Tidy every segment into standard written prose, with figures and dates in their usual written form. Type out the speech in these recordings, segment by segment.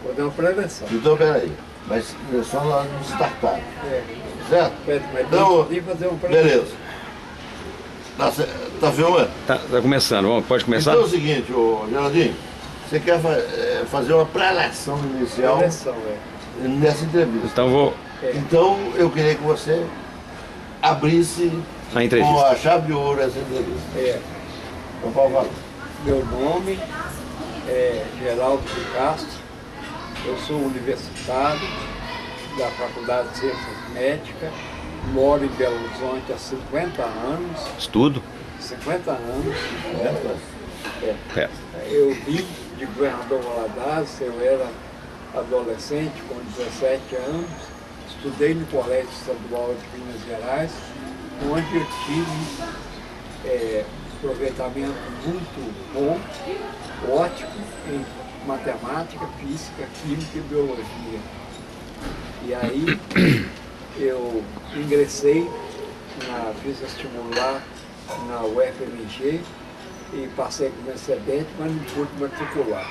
Vou dar uma prevenção. Então, peraí, mas é só nós nos startar. É. Certo? Mas Então, tem que fazer uma prevenção. beleza. Tá filmando? Tá começando, pode começar? Então é o seguinte, ô Geraldinho, você quer fazer uma preleção inicial Prevenção, nessa entrevista. Então vou... Então eu queria que você abrisse A entrevista. com a chave de ouro essa entrevista. Então pode falar. Meu nome é Geraldo de Castro, eu sou universitário da Faculdade de Ciências Médicas, moro em Belo Horizonte há 50 anos. Estudo? 50 anos. É. Eu vim de Governador Valadares, eu era adolescente com 17 anos, estudei no Colégio Estadual de Minas Gerais, onde eu tive aproveitamento muito bom, ótimo em matemática, física, química e biologia. E aí eu ingressei, fiz vestibular na UFMG e passei com excedente, mas não pude matricular.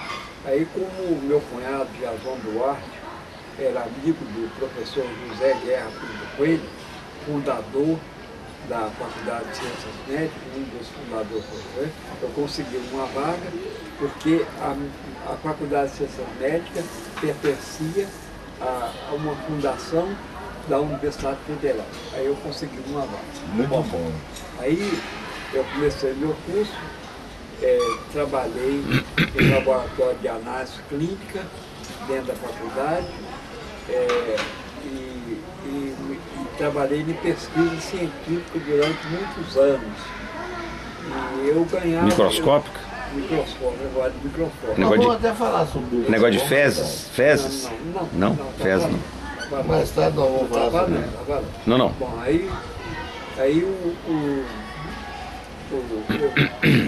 Aí, como meu cunhado, Jason Duarte, era amigo do professor José Guerra Coelho, fundador da Faculdade de Ciências Médicas, um dos fundadores, eu consegui uma vaga, porque a Faculdade de Ciências Médicas pertencia a uma fundação da Universidade Federal. Aí eu consegui uma vaga. Muito bom. Aí eu comecei meu curso, trabalhei em laboratório de análise clínica dentro da faculdade e trabalhei em pesquisa científica durante muitos anos. E eu ganhava... Microscópica? Microscópico, negócio de microscópio. Nós vamos até falar sobre isso. Negócio de fezes? Fezes? Não? Fezes não. Mais tarde nós vamos falar sobre isso. Não. Bom, aí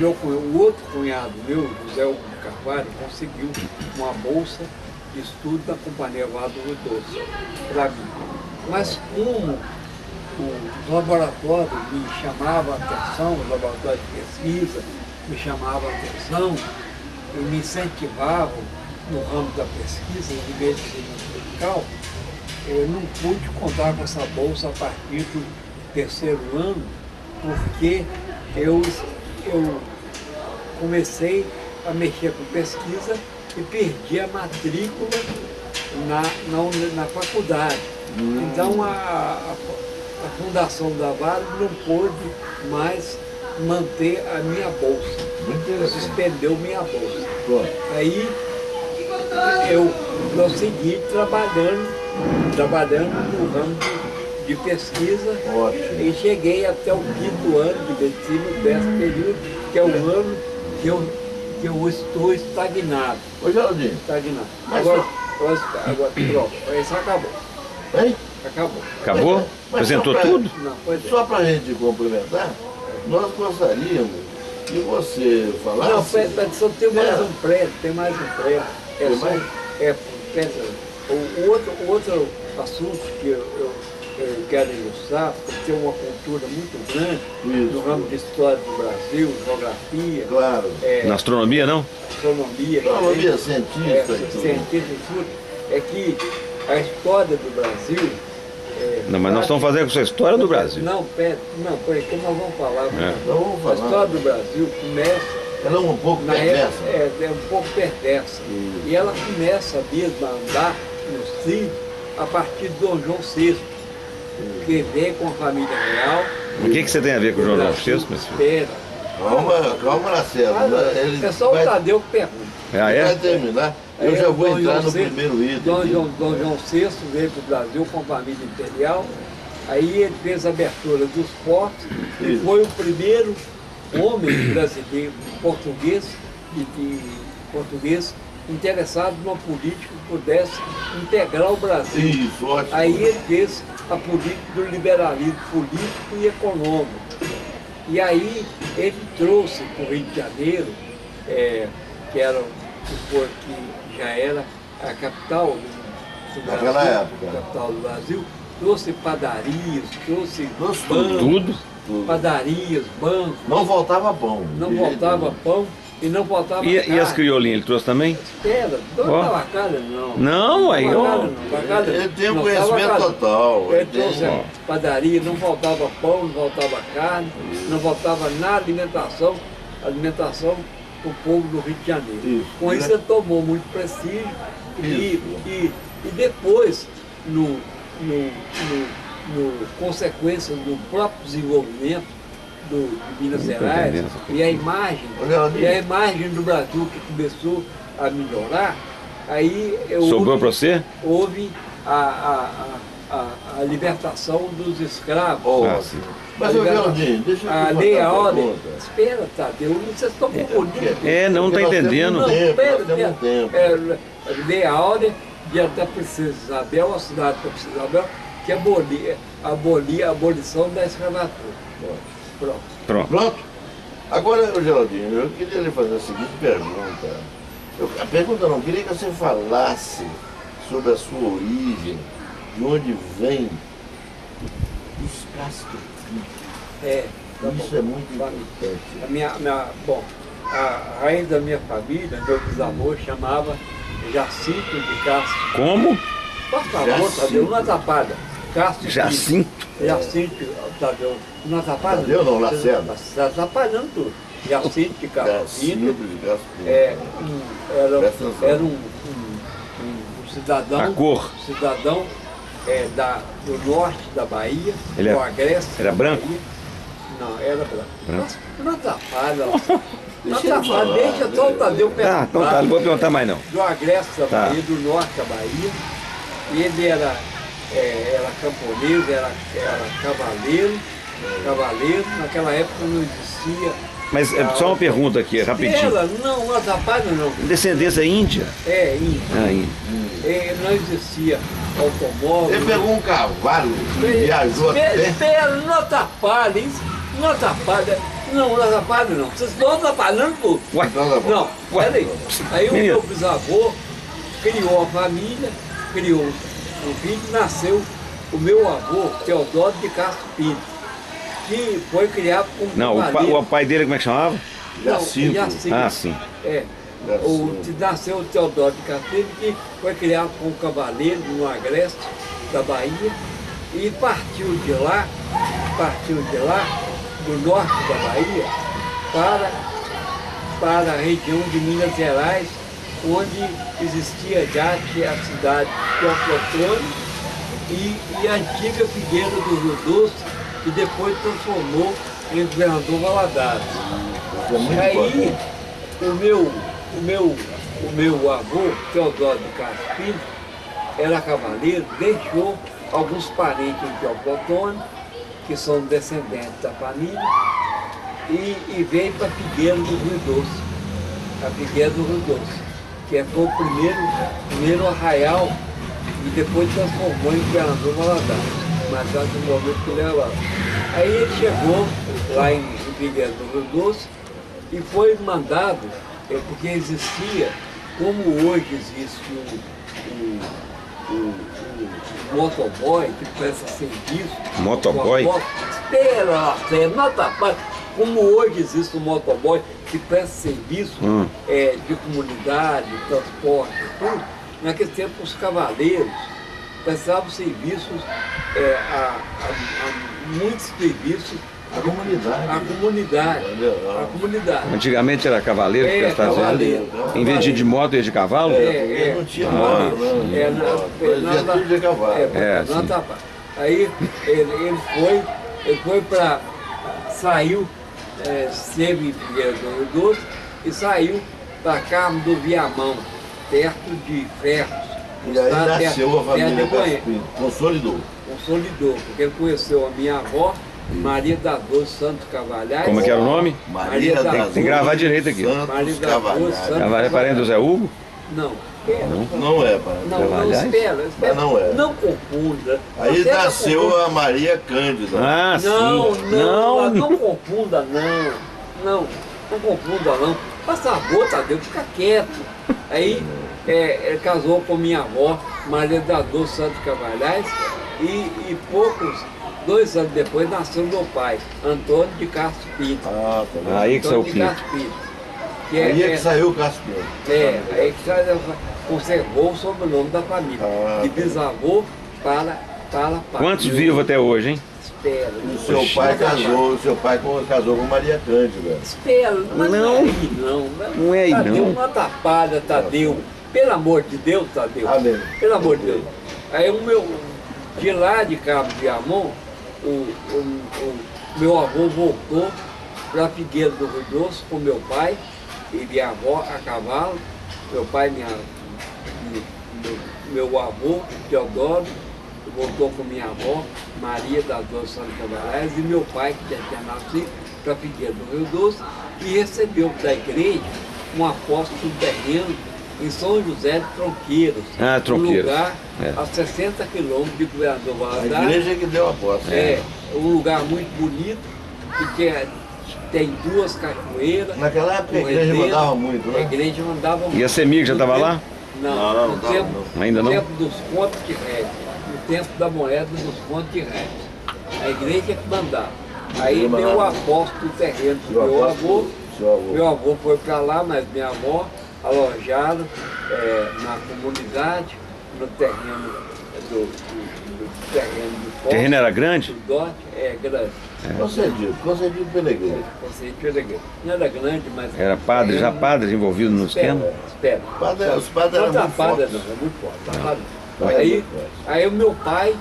o outro cunhado meu, José Hugo Carvalho, conseguiu uma bolsa de estudo da Companhia Vado Doce para mim. Mas como o laboratório me chamava a atenção, o laboratório de pesquisa me chamava a atenção, eu me incentivava no ramo da pesquisa de medicina tropical, eu não pude contar com essa bolsa a partir do terceiro ano, porque eu comecei a mexer com pesquisa e perdi a matrícula na faculdade. Então a fundação da Vale não pôde mais manter a minha bolsa, suspendeu minha bolsa. Aí eu prossegui trabalhando trabalhando no ramo de pesquisa. Ótimo. E cheguei até o 5º ano de medicina, o 10º período, que é o ano que eu estou estagnado. Ô, Geraldinho, Estagnado. Mas Agora, pronto, isso acabou. hein? Acabou. Acabou? Mas Apresentou só pra- tudo? Não, pois é. Só para a gente complementar, nós gostaríamos que você falasse... Não, pera, só tem mais É. um prédio, tem mais um prédio. É Tem só, mais? pera, o outro assunto que eu quero ilustrar, porque tem uma cultura muito grande Isso. no ramo de história do Brasil, geografia, Claro. Na astronomia, não? astronomia, Astronomia também, científica e tudo. cientista e tudo, é que a história do Brasil... Não, mas nós estamos fazendo com essa história do Brasil. Não, pera, que nós vamos falar. Então vamos A falar. história do Brasil começa... Ela é um pouco Na perversa. época, é um pouco perversa. E ela começa mesmo a andar nos trilhos a partir de Dom João VI, que vem com a família real. O que você tem a ver com o João João VI, meu filho? Espera. Calma, Lacerda. Ele É só o vai, Tadeu que pergunta. Ah, vai é? terminar. Eu Aí já o vou Dom entrar João no VI primeiro item. Dom aqui. João VI veio para o Brasil com a família imperial. Aí ele fez a abertura dos portos e Isso. foi o primeiro homem brasileiro, português, português interessado numa política que pudesse integrar o Brasil. Isso, ótimo. Aí ele fez a política do liberalismo político e econômico. E aí ele trouxe para o Rio de Janeiro, que já era a capital do Brasil, Naquela época. a capital do Brasil, trouxe padarias, trouxe Trouxe bancos, Tudo? Tudo. padarias, bancos, Não faltava pão. não de jeito faltava nenhum. pão e não faltava E carne. as criolinhas, ele trouxe também? Espera, não Ó. estava cara não. Não, aí, ó. Ele tem um Não, conhecimento tava total. Ele Ele tem- trouxe a padaria, não faltava pão, não faltava carne, não faltava nada, alimentação para o povo do Rio de Janeiro. Isso. Com isso ele tomou muito prestígio e depois, consequência do próprio desenvolvimento de Minas Não tô Gerais entendendo essa coisa. e a imagem do Brasil que começou a melhorar, aí Sobrou pra você? houve a libertação dos escravos. Ó, Ah, sim. Mas, ô Geraldinho, deixa eu A te lei, fazer a uma ordem. pergunta. Espera, Tadeu, vocês estão confundindo. É, não Porque tá nós temos entendendo. um tempo, espera, nós temos um tempo. lei a ordem da Princesa Isabel, a cidade da Princesa Isabel, que abolia a abolição da escravatura. Pronto. Pronto. Pronto? Agora, ô Geraldinho, eu queria lhe fazer a seguinte pergunta. A pergunta não, queria que você falasse sobre a sua origem, de onde vem os Castro Filho. Tá Isso bom. é muito Vai. importante. Bom, a raiz da minha família, meu bisavô, chamava Jacinto de Castro. Como? Por favor, Jacinto. Tadeu, não atrapalha. Castro Filho. Jacinto? Jacinto, Tadeu, não atrapalha? Tadeu não, Lacerda. Está atrapalhando tudo. Jacinto de Castro Filho. Jacinto de Castro Filho. Presta atenção. Era um cidadão, A cor. cidadão do norte da Bahia, Ele do Agreste. era da branco? Bahia. Não, era branco. Branco. Não atrapalha, não Deixa ele atrapalha, falar, deixa só o Tadeu Tá, perguntar. então tá, não vou perguntar mais não. Do Agreste da Tá. Bahia, do norte da Bahia. E ele era camponês, era cavaleiro. Naquela época não existia. Mas só uma pergunta aqui, rapidinho. Ela não atrapalha, não. Descendência índia? É, índio. Ah, índia. Não existia automóvel. Ele pegou um cavalo e viajou até... Espera, não atrapalha, isso não atrapalha. Não atrapalha, não. Vocês estão atrapalhando tudo. Ué, Então tá bom. Não, peraí. Aí o Menino. meu bisavô criou a família, criou o filho, nasceu o meu avô, Teodoro de Castro Pinto, que foi criado como não, cavaleiro. o pai dele como é que chamava? Jacinto. Jacinto. Ah, sim. Nasceu o Teodoro de Castro Pinto, que foi criado como cavaleiro no Agreste da Bahia e partiu de lá, do norte da Bahia, para a região de Minas Gerais, onde existia já a cidade de Teoflotone e a antiga Figueira do Rio Doce, que depois transformou em Governador Valadares. Isso é muito Aí importante. o meu avô, Teodoro de Castro Pinto, era cavaleiro, deixou alguns parentes em Teoflotone, que são descendentes da família, e veio para Figueira do Rio Doce. A Figueira do Rio Doce, que foi o primeiro arraial e depois transformou em Governador Valadares, mas já no momento que ele era lá. Aí ele chegou lá em Figueira do Rio Doce e foi mandado, porque existia, como hoje existe o motoboy que presta serviço. Motoboy? Espera, nota parte. Como hoje existe um motoboy que presta serviço de comunidade, transporte, tudo, naquele tempo os cavaleiros prestavam serviços, muitos serviços A comunidade. A comunidade. Antigamente era cavaleiro que prestava cavaleiro. serviço? Em vez de ir de moto, ia de cavalo? Porque não tinha moto, não. De cavalo. sim. Aí ele foi para. Saiu, esteve em Figueira do Rio Doce e saiu para Carmo do Viamão, perto de Ferros. E aí nasceu a família Caspim, consolidou, porque ele conheceu a minha avó, Maria das Dores Santos Cavalhais. Como é que era o nome? Maria das Dores. Tem que gravar direito aqui. Maria das Dores Santos Cavalhais é parente do Zé Hugo? Não. Não é, pai. Não, espera. Mas não é. Não confunda. Aí nasceu a Maria Cândida. Ah, Não, sim. não confunda, não confunda, não. Passa a boca, Tadeu, fica quieto. Aí ele casou com minha avó, Maria das Dores Santos Cavalhais, e 2 anos depois nasceu meu pai, Antônio de Castro Pinto. Ah, tá bem. Aí que saiu o de Pinto. Castro Pinto. Aí é que saiu o Caspim. Aí que conservou o sobrenome da família. De bisavô para pai. Quantos vivos até hoje, hein? Espera. O seu pai casou com Maria Cândida. Espera, mas não é aí Não é aí, Tadeu, não. uma tapada, Tadeu. Pelo amor de Deus, Tadeu. Amém. Pelo amor de Deus. Aí de lá de Cabo de Amon, o meu avô voltou para Figueira do Rio Doce com meu pai e minha avó a cavalo. Meu pai, meu avô, Teodoro, voltou com minha avó, Maria das Dores Santos Cavalhais, e meu pai, que tinha nascido, para Figueira do Rio Doce, e recebeu da igreja uma aposta do terreno em São José de Tronqueiros, Tronqueiros. Um lugar a 60 quilômetros de Governador A Valadares. igreja que deu a aposta. Um lugar muito bonito, porque tem 2 cachoeiras. Naquela época a igreja mandava muito, né? A igreja mandava muito. E a Semig já estava lá? Não, no tempo, Ainda não? No tempo dos contos de réis, no tempo da moeda dos contos de réis. A igreja que mandava. Aí deu a aposta do terreno do meu avô. Meu avô foi para lá, mas minha avó alojaram na comunidade, no terreno do terreno do Foz. O terreno era grande? Do Dote, grande. Concedido pela igreja. Concedido pela igreja. Não era grande, mas... Era padre, já padres envolvidos no esquema? Espera. Os padres eram muito fortes. Muito forte. Aí o meu pai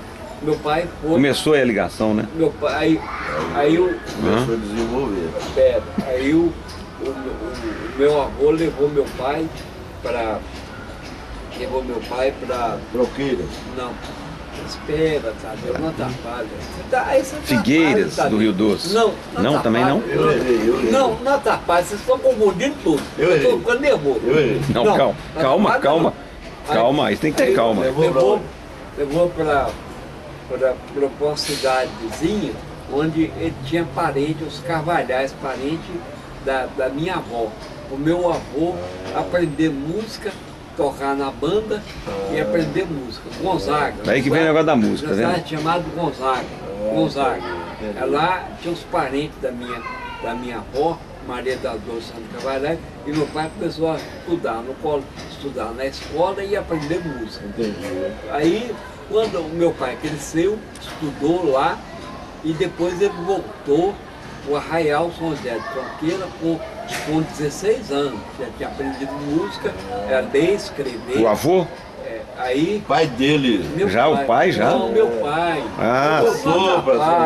foi... Começou aí a ligação, né? Meu pai, aí começou a desenvolver. Espera. Aí o meu avô levou meu pai para... Tronqueiras. Não. Espera, Tadeu, não atrapalha. Figueiras do Rio Doce. Não, também não? Eu errei. Não atrapalha, vocês estão confundindo tudo. Eu errei. Estou ficando nervoso. Eu errei. Não, calma, isso tem que ter calma. Levou para uma cidadezinha onde ele tinha parente, os Carvalhais, parente da minha avó. O meu avô aprender música, tocar na banda e aprender música. Gonzaga. Daí que vem o negócio da música, né? Chamado Gonzaga. Lá tinha os parentes da minha avó, Maria das Dores Santos Cavalhais, e meu pai começou a estudar estudar na escola e aprender música. Entendi. Aí, quando o meu pai cresceu, estudou lá, e depois ele voltou o Arraial São José de Tronqueira com 16 anos. Já tinha aprendido música, ler, escrever. O avô? Aí, Pai dele. O pai já? Não, meu pai.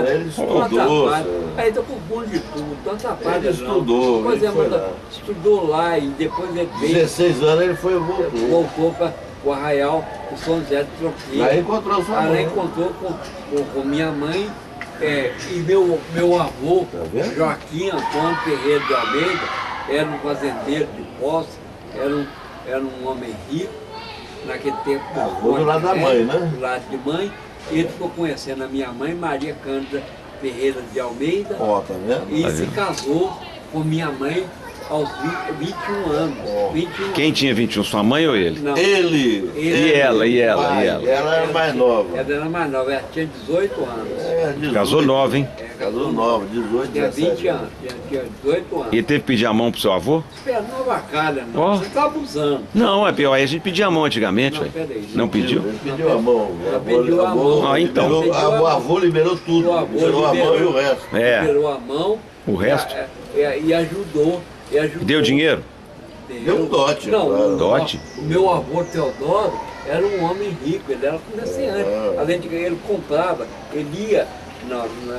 Ele estudou. Aí tô com fundo de tudo, tanta parte. Ele estudou. Pois estudou lá e depois ele veio. 16 anos ele voltou. Voltou o Arraial de São José de Tropia. Aí encontrou sua Ela mãe. encontrou com minha mãe e meu avô, Tá vendo? Joaquim Antônio Ferreira de Almeida, era um fazendeiro de posse, era um homem rico, naquele tempo. Avô do lado da mãe, né? Do lado de mãe. Ele ficou conhecendo a minha mãe, Maria Cândida Ferreira de Almeida, Ó, tá vendo? e Tá se vendo? casou com minha mãe aos 21 anos. Ó. 21 Quem tinha 21, sua mãe ou ele? Não. Ele. E ela, e ela, pai, e ela? Ela era mais nova. Ela era mais nova, ela tinha 18 anos. 18. Casou nova, hein? Casou nova, 18, Tinha 17 20 anos, tinha 18 anos. E teve que pedir a mão pro seu avô? Espera, não avacalha, não. Ó. Você tá abusando. Não, é pior, aí a gente pedia a mão antigamente, Não, ué. peraí. Não pediu? Ele pediu a mão. Ela pediu a mão. Ah, então. O avô liberou tudo. O avô Liberou a mão e o liberou. resto. É. Liberou a mão. O resto? E ajudou. E deu dinheiro? Deu um dote, Não, claro. Dote? O meu avô Teodoro era um homem rico, ele era comerciante. Além de que ele comprava, ele ia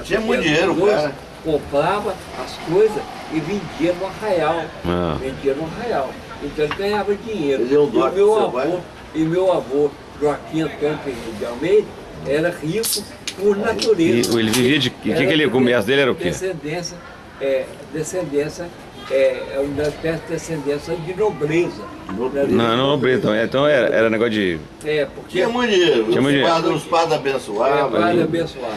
Tinha muito dinheiro, coisas, cara. comprava as coisas e vendia no Arraial. Ah. Vendia no Arraial. Então ele ganhava dinheiro. Ele deu um E dote o meu pro seu avô, pai? e meu avô, Joaquim Antônio Ferreira de Almeida, era rico por natureza. E ele vivia de... E o que ele comia? As dele era o quê? Descendência, uma espécie de descendência de nobreza. Não, Brito. Então era negócio de... Porque Tinha muito dinheiro. Tinha muito Os padres abençoavam. padre abençoado,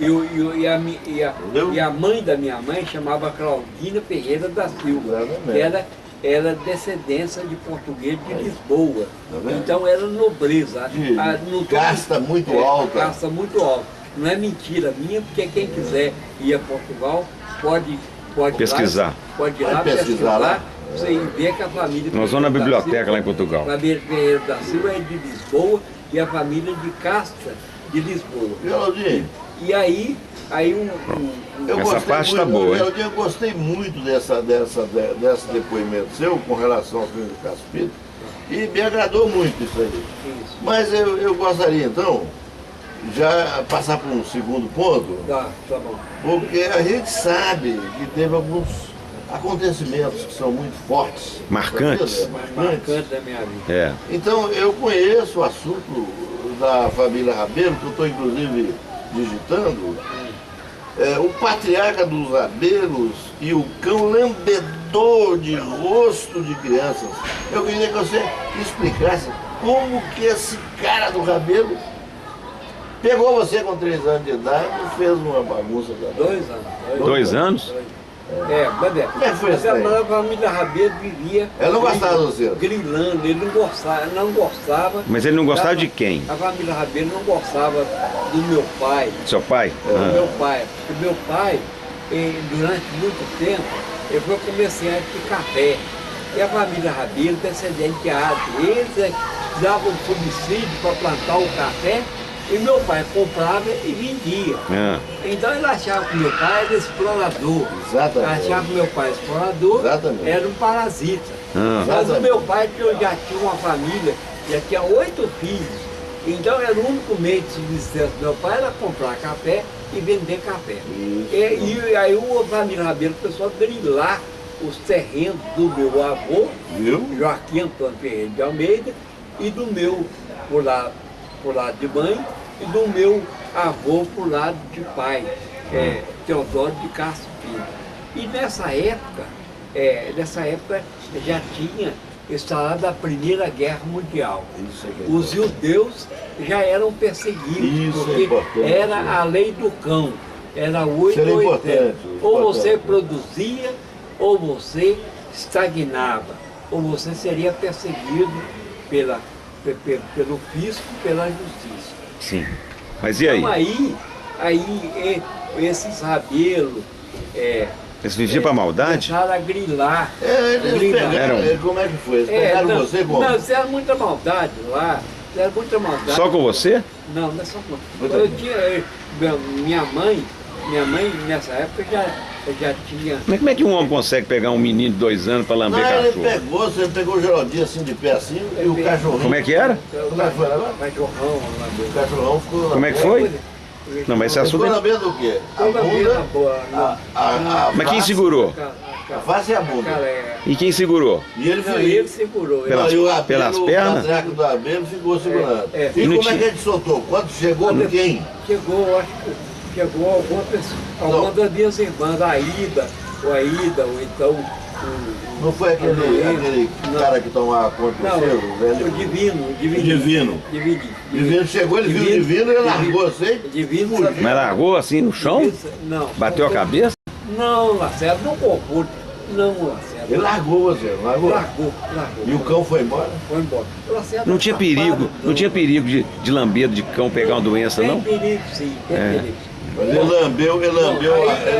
Entendeu? E a mãe da minha mãe chamava Claudina Ferreira da Silva, Exatamente. que era descendência de português de Lisboa. Tá vendo? Então era nobreza. De Não tô- casta muito alta. Casta muito alta. Não é mentira minha, porque quem quiser ir a Portugal pode Pesquisar. Ir lá, pode ir lá Pode pesquisar lá. Você ver que a família... Nós vamos na Ferreira da biblioteca Silva- lá em Portugal. A família Ferreira da Silva é de Lisboa e a família de Casta de Lisboa. Geraldinho, E aí eu Essa gostei parte tá muito, boa, hein? Geraldinho, eu gostei muito desse depoimento seu com relação ao filho do Caspito e me agradou muito isso aí. isso, Mas eu gostaria então já passar para um segundo ponto, tá bom. porque a gente sabe que teve alguns acontecimentos que são muito fortes. Marcantes. Marcante da minha vida. É. Então, eu conheço o assunto da família Rabelo, que eu estou inclusive digitando. O patriarca dos Rabelos e o cão lambedor de rosto de crianças. Eu queria que você explicasse como que esse cara do Rabelo pegou você com 3 anos de idade e fez uma bagunça da 2 anos. 2 anos? Como é que foi isso aí? a família Rabeiro vivia... Ela não gostava de você? Grilando, ele não gostava... Mas ele não gostava de quem? A família Rabeiro não gostava do meu pai. Seu pai? Do Ah. meu pai. Porque meu pai, durante muito tempo, ele foi comerciante de café. E a família Rabeiro, descendente de arte, eles davam subsídio para plantar o café e meu pai comprava e vendia. Ah. Então ele achava que meu pai era explorador. Exatamente. Achava que meu pai explorador Exatamente. era um parasita. Ah. Mas o Exatamente. meu pai já tinha uma família, já tinha 8 filhos. Então era o único meio de subsistência do meu pai era comprar café e vender café. Isso. E aí a família Rabeiro começou a grilar os terrenos do meu avô, Viu? Joaquim Antônio Ferreira de Almeida, e do meu por lado de mãe, e do meu avô por lado de pai, Teodoro de Castro Filho. E nessa época já tinha instalado a Primeira Guerra Mundial. Isso é que é Os judeus já eram perseguidos, Isso é porque importante. era a lei do cão, era 8 Isso era ou 80. importante, Ou você importante. produzia, ou você estagnava, ou você seria perseguido pelo fisco, pela justiça. Sim. Mas e aí? Então esses rabelos Eles viviam pra maldade? começaram a grilar. Eles grilar. pegaram, como é que foi? Eles pegaram não, você como? Não, fizeram muita maldade lá. Fizeram muita maldade. Só com você? Não, não é só com... Muito Eu bem. tinha... Minha mãe nessa época já tinha... Mas como é que um homem consegue pegar um menino de 2 anos pra lamber Não, ele cachorro? você pegou o Geraldinho assim de pé assim e o cachorrinho. Como é que era? Como é que foi agora? Cachorrão lá O dentro. cachorrão ficou Como é que foi? Não, mas esse Ficou assunto... na beira do quê? A Toda vida bunda, boa. a Mas quem face, segurou? A A face e a bunda. Cara, E quem segurou? E ele não, ficou. ele segurou. Pelas- Não, e o Abelo, pelas o pernas? patriarca do Abelo ficou segurando. É. E E não como é tinha- que ele soltou? Quando chegou, Quando- quem? Chegou, acho que chegou alguma pessoa, alguma das minhas irmãs, a Aida, ou então o Não foi aquele Não. cara que tomava conta do Não, seu, o velho? Divino. Divino. Divino chegou, ele viu o Divino, ele largou você. Divino. Fugiu. Mas largou assim no chão? Não. Bateu a cabeça? Não, Lacerda, não confunde. Não, Lacerda. Ele largou você, não largou? Largou. E o cão foi embora? Foi embora. Lacerda Não tinha safado, perigo, não tinha perigo de lambedo de cão pegar uma doença, Tem não? perigo, sim, tem É. perigo. Mas ele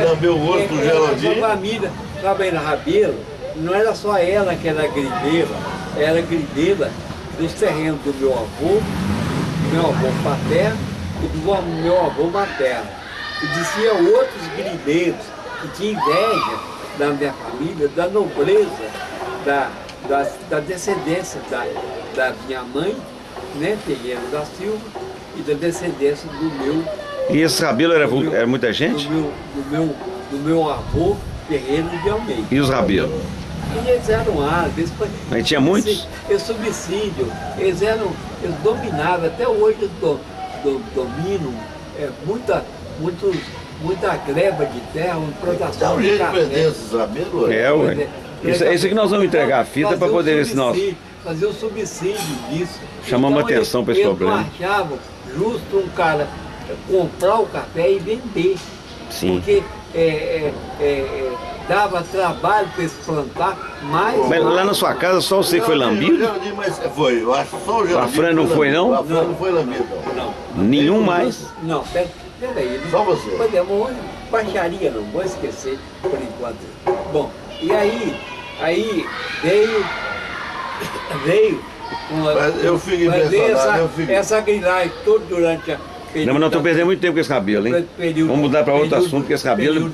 lambeu o rosto do Essa Geraldinho. família, sabe, na Rabelo, não era só ela que era grileira, era grileira dos terrenos do meu avô paterno e do meu avô materno. E dizia outros grileiros que tinham inveja da minha família, da nobreza, da descendência da minha mãe, né, Ferreira da Silva, e da descendência do meu E esse Rabelo era muita gente? do meu avô Ferreira de Almeida. E os Rabelos? E eles eram árabes. Mas tinha muitos? Esse subsídio, eles dominavam, até hoje eles dominam muita gleba de terra, uma Dá plantação um de jeito de café. prender esses Rabelos? É, ué. Isso que nós vamos entregar a fita para poder ver se nós... Fazer o subsídio disso. Chamamos Então, atenção para esse problema. Eles não achavam justo um cara comprar o café e vender. Sim. Porque dava trabalho para eles plantar mais. Mas lá na sua casa só você que foi lambido? Geraldinho, mas foi, eu acho que só o Geraldinho. A Fran não foi, não? A Fran não foi lambido, não. Não. Nenhum mais? Não, peraí. Só você. Pois é, hoje, baixaria não, vou esquecer por enquanto. Bom, e aí veio Mas eu fico mas veio impressionado, eu fico... essa grilagem toda durante a. Não, mas nós estamos perdendo muito tempo com esse cabelo, hein? Vamos mudar para outro assunto, porque esse cabelo...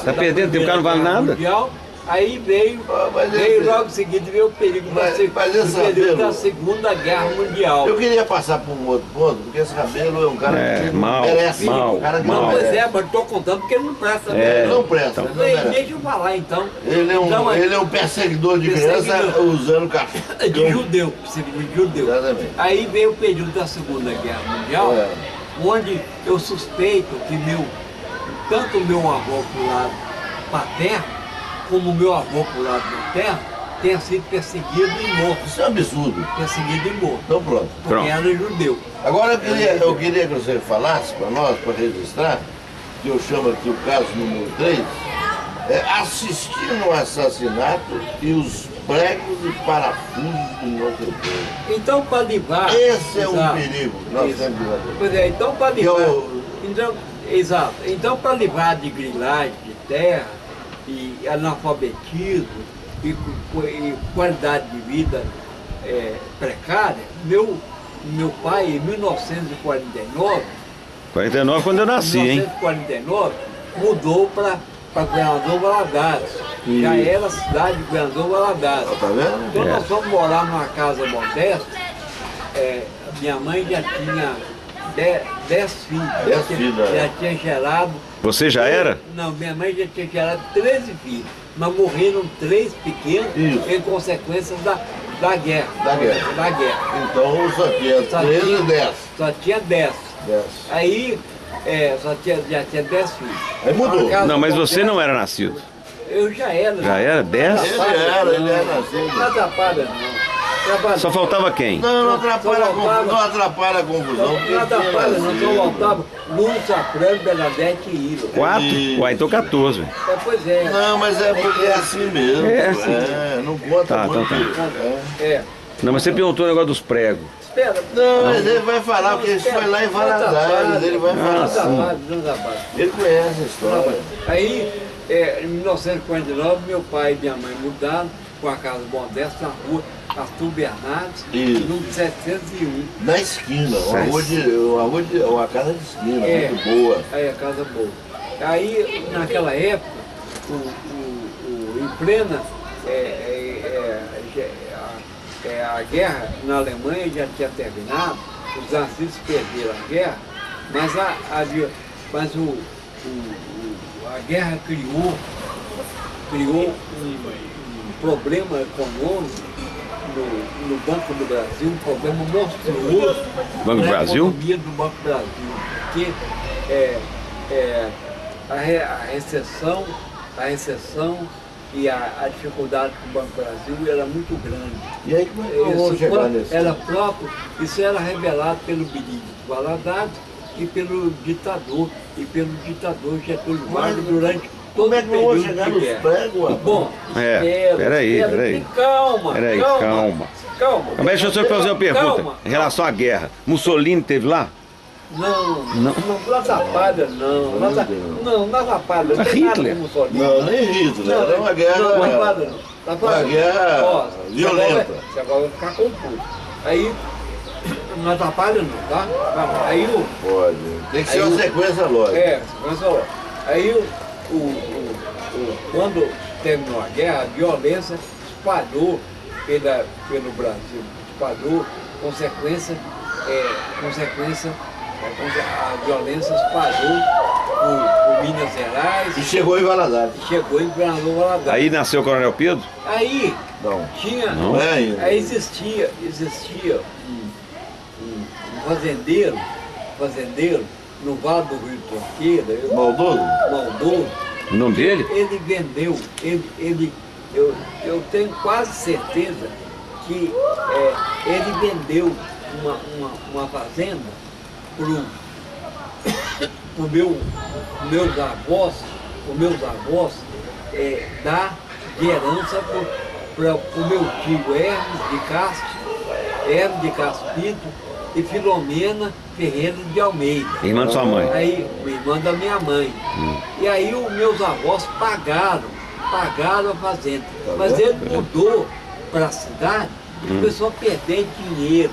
Tá perdendo tempo, o cara não vale nada. Mundial, aí veio logo em seguida veio o período esse período da cabelo- Segunda Guerra Mundial. Eu queria passar por um outro ponto, porque esse Rabelo é um cara que não mal, merece. mal, um cara que mal. não Pois merece. é, mas estou contando porque ele não presta É. Ele mesmo. não presta, Então. ele não merece. Deixa eu falar então. Então, Então, ele é um perseguidor de criança Perseguidor. usando café. de judeu, segundo judeu. Exatamente. Aí veio o período da Segunda Guerra Mundial, É. onde eu suspeito que tanto o meu avô pro lado paterno, como o meu avô pro lado materno, tenha sido perseguido e morto. Isso é um absurdo. Perseguido e morto. Então pronto. Porque Pronto. era judeu. Agora eu queria que você falasse para nós, para registrar, que eu chamo aqui o caso número 3, assistindo ao assassinato e os pregos e parafusos do Notre Dame. Então, para livrar. Esse é um Exato. perigo que nós Isso. temos que fazer. Pois é, então para Que livrar. eu- Então, exato. Então, para livrar de grilagem de terra e analfabetismo e qualidade de vida precária, meu pai, em 1949, 49 quando eu nasci, hein? 1949, mudou para Governador Valadares. Já era a cidade de Governador Valadares. Tá vendo? Então É. nós fomos morar numa casa modesta, minha mãe já tinha 10 filhos. 10 filhos, Já tinha gerado. Você já era? Não, minha mãe já tinha gerado 13 filhos, mas morreram 3 pequenos Isso. em consequência da guerra. Da guerra. Da guerra. Então só tinha Só 13 tinha- e 10. Só tinha 10. 10. Aí já tinha 10 filhos. Aí mudou. A casa Não, mas você modesta- não era nascido. Eu já era. Já era? 10? Ele era Não nascido. atrapalha, não. Atrapalha. Só faltava quem? Não atrapalha, Só voltava- não atrapalha a confusão. porque Não atrapalha, tinha não. Só nascido. voltava Lúcia, Fran, Bernadette e Ilo. 4? Isso. Uai, então 14. Pois é. Não, mas é porque é assim mesmo. É assim. Não conta Tá, muito. então É. Não, mas você perguntou o negócio dos pregos. Espera. Não, mas ele vai falar, porque isso foi lá em Valadares, ele vai Não falar. atrapalha, não atrapalha. Ele conhece a história. Aí, em 1949, meu pai e minha mãe mudaram para uma casa modesta na rua Arthur Bernardes, Isso. número 701. Na esquina, uma casa de esquina, É. muito boa. Aí a casa boa. Aí, naquela época, em plena a guerra na Alemanha já tinha terminado, os nazistas perderam a guerra, mas a guerra criou criou um problema econômico no Banco do Brasil, um problema monstruoso Banco do na Brasil? economia do Banco do Brasil, porque a recessão e a dificuldade com o Banco do Brasil era muito grande. E aí como é que eu vou chegar nesse? Era próprio, isso era revelado pelo Benigno Valadares e pelo ditador Getúlio Vargas durante todo Como é o que eu vou período chegar de nos guerra. pregos? Bom, peraí. Calma. Mas deixa eu só fazer uma pergunta. Calma. Em relação à guerra, Mussolini esteve lá? Não, na Tapada não. Na Tapada não tem nada Hitler? com Mussolini. Não, nem Hitler. Era uma guerra. Não, Tapada não. Uma guerra violenta. Você agora vai ficar confuso. Aí, não atrapalha não, tá? Aí Pode. Tem que ser uma sequência lógica. sequência lógica. Aí quando terminou a guerra, a violência espalhou pelo Brasil. Espalhou, a violência espalhou por Minas Gerais. E chegou em Valadares. Valadares. Aí nasceu o Coronel Pedro? Aí Não. tinha. Não é ainda. Aí existia um fazendeiro no Vale do Rio de Torqueira. Maldoso. O nome dele? Ele vendeu, eu tenho quase certeza que ele vendeu uma fazenda para meus avós dar de herança para o meu tio Hermes de Castro Pinto e Filomena Ferreira de Almeida. Irmã de sua mãe. Aí, irmã da minha mãe. E aí os meus avós pagaram a fazenda. Mas ele mudou para a cidade e começou a perder dinheiro.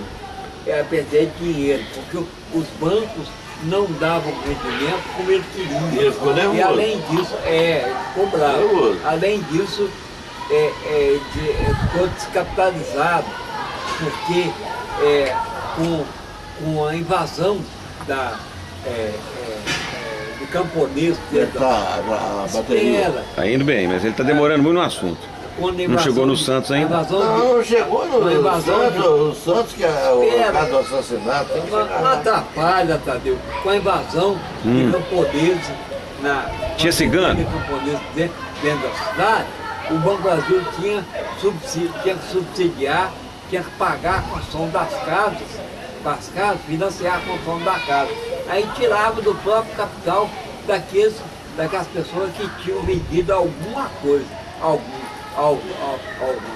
Porque os bancos não davam rendimento como ele queria. Ele ficou nervoso. E além disso, ficou bravo. Nervoso. Além disso, ficou descapitalizado, porque com a invasão de camponeses dentro a bateria. Tá indo bem, mas ele está demorando muito no assunto. Não chegou no Santos ainda? Não chegou no Santos, que é o caso do assassinato. Não atrapalha, Tadeu, com a invasão de camponeses Tinha cigano? dentro da cidade, o Banco Brasil tinha que subsidiar, tinha que pagar a construção das casas, financiar a construção da casa. Aí tirava do próprio capital daquelas pessoas que tinham vendido alguma coisa, alguma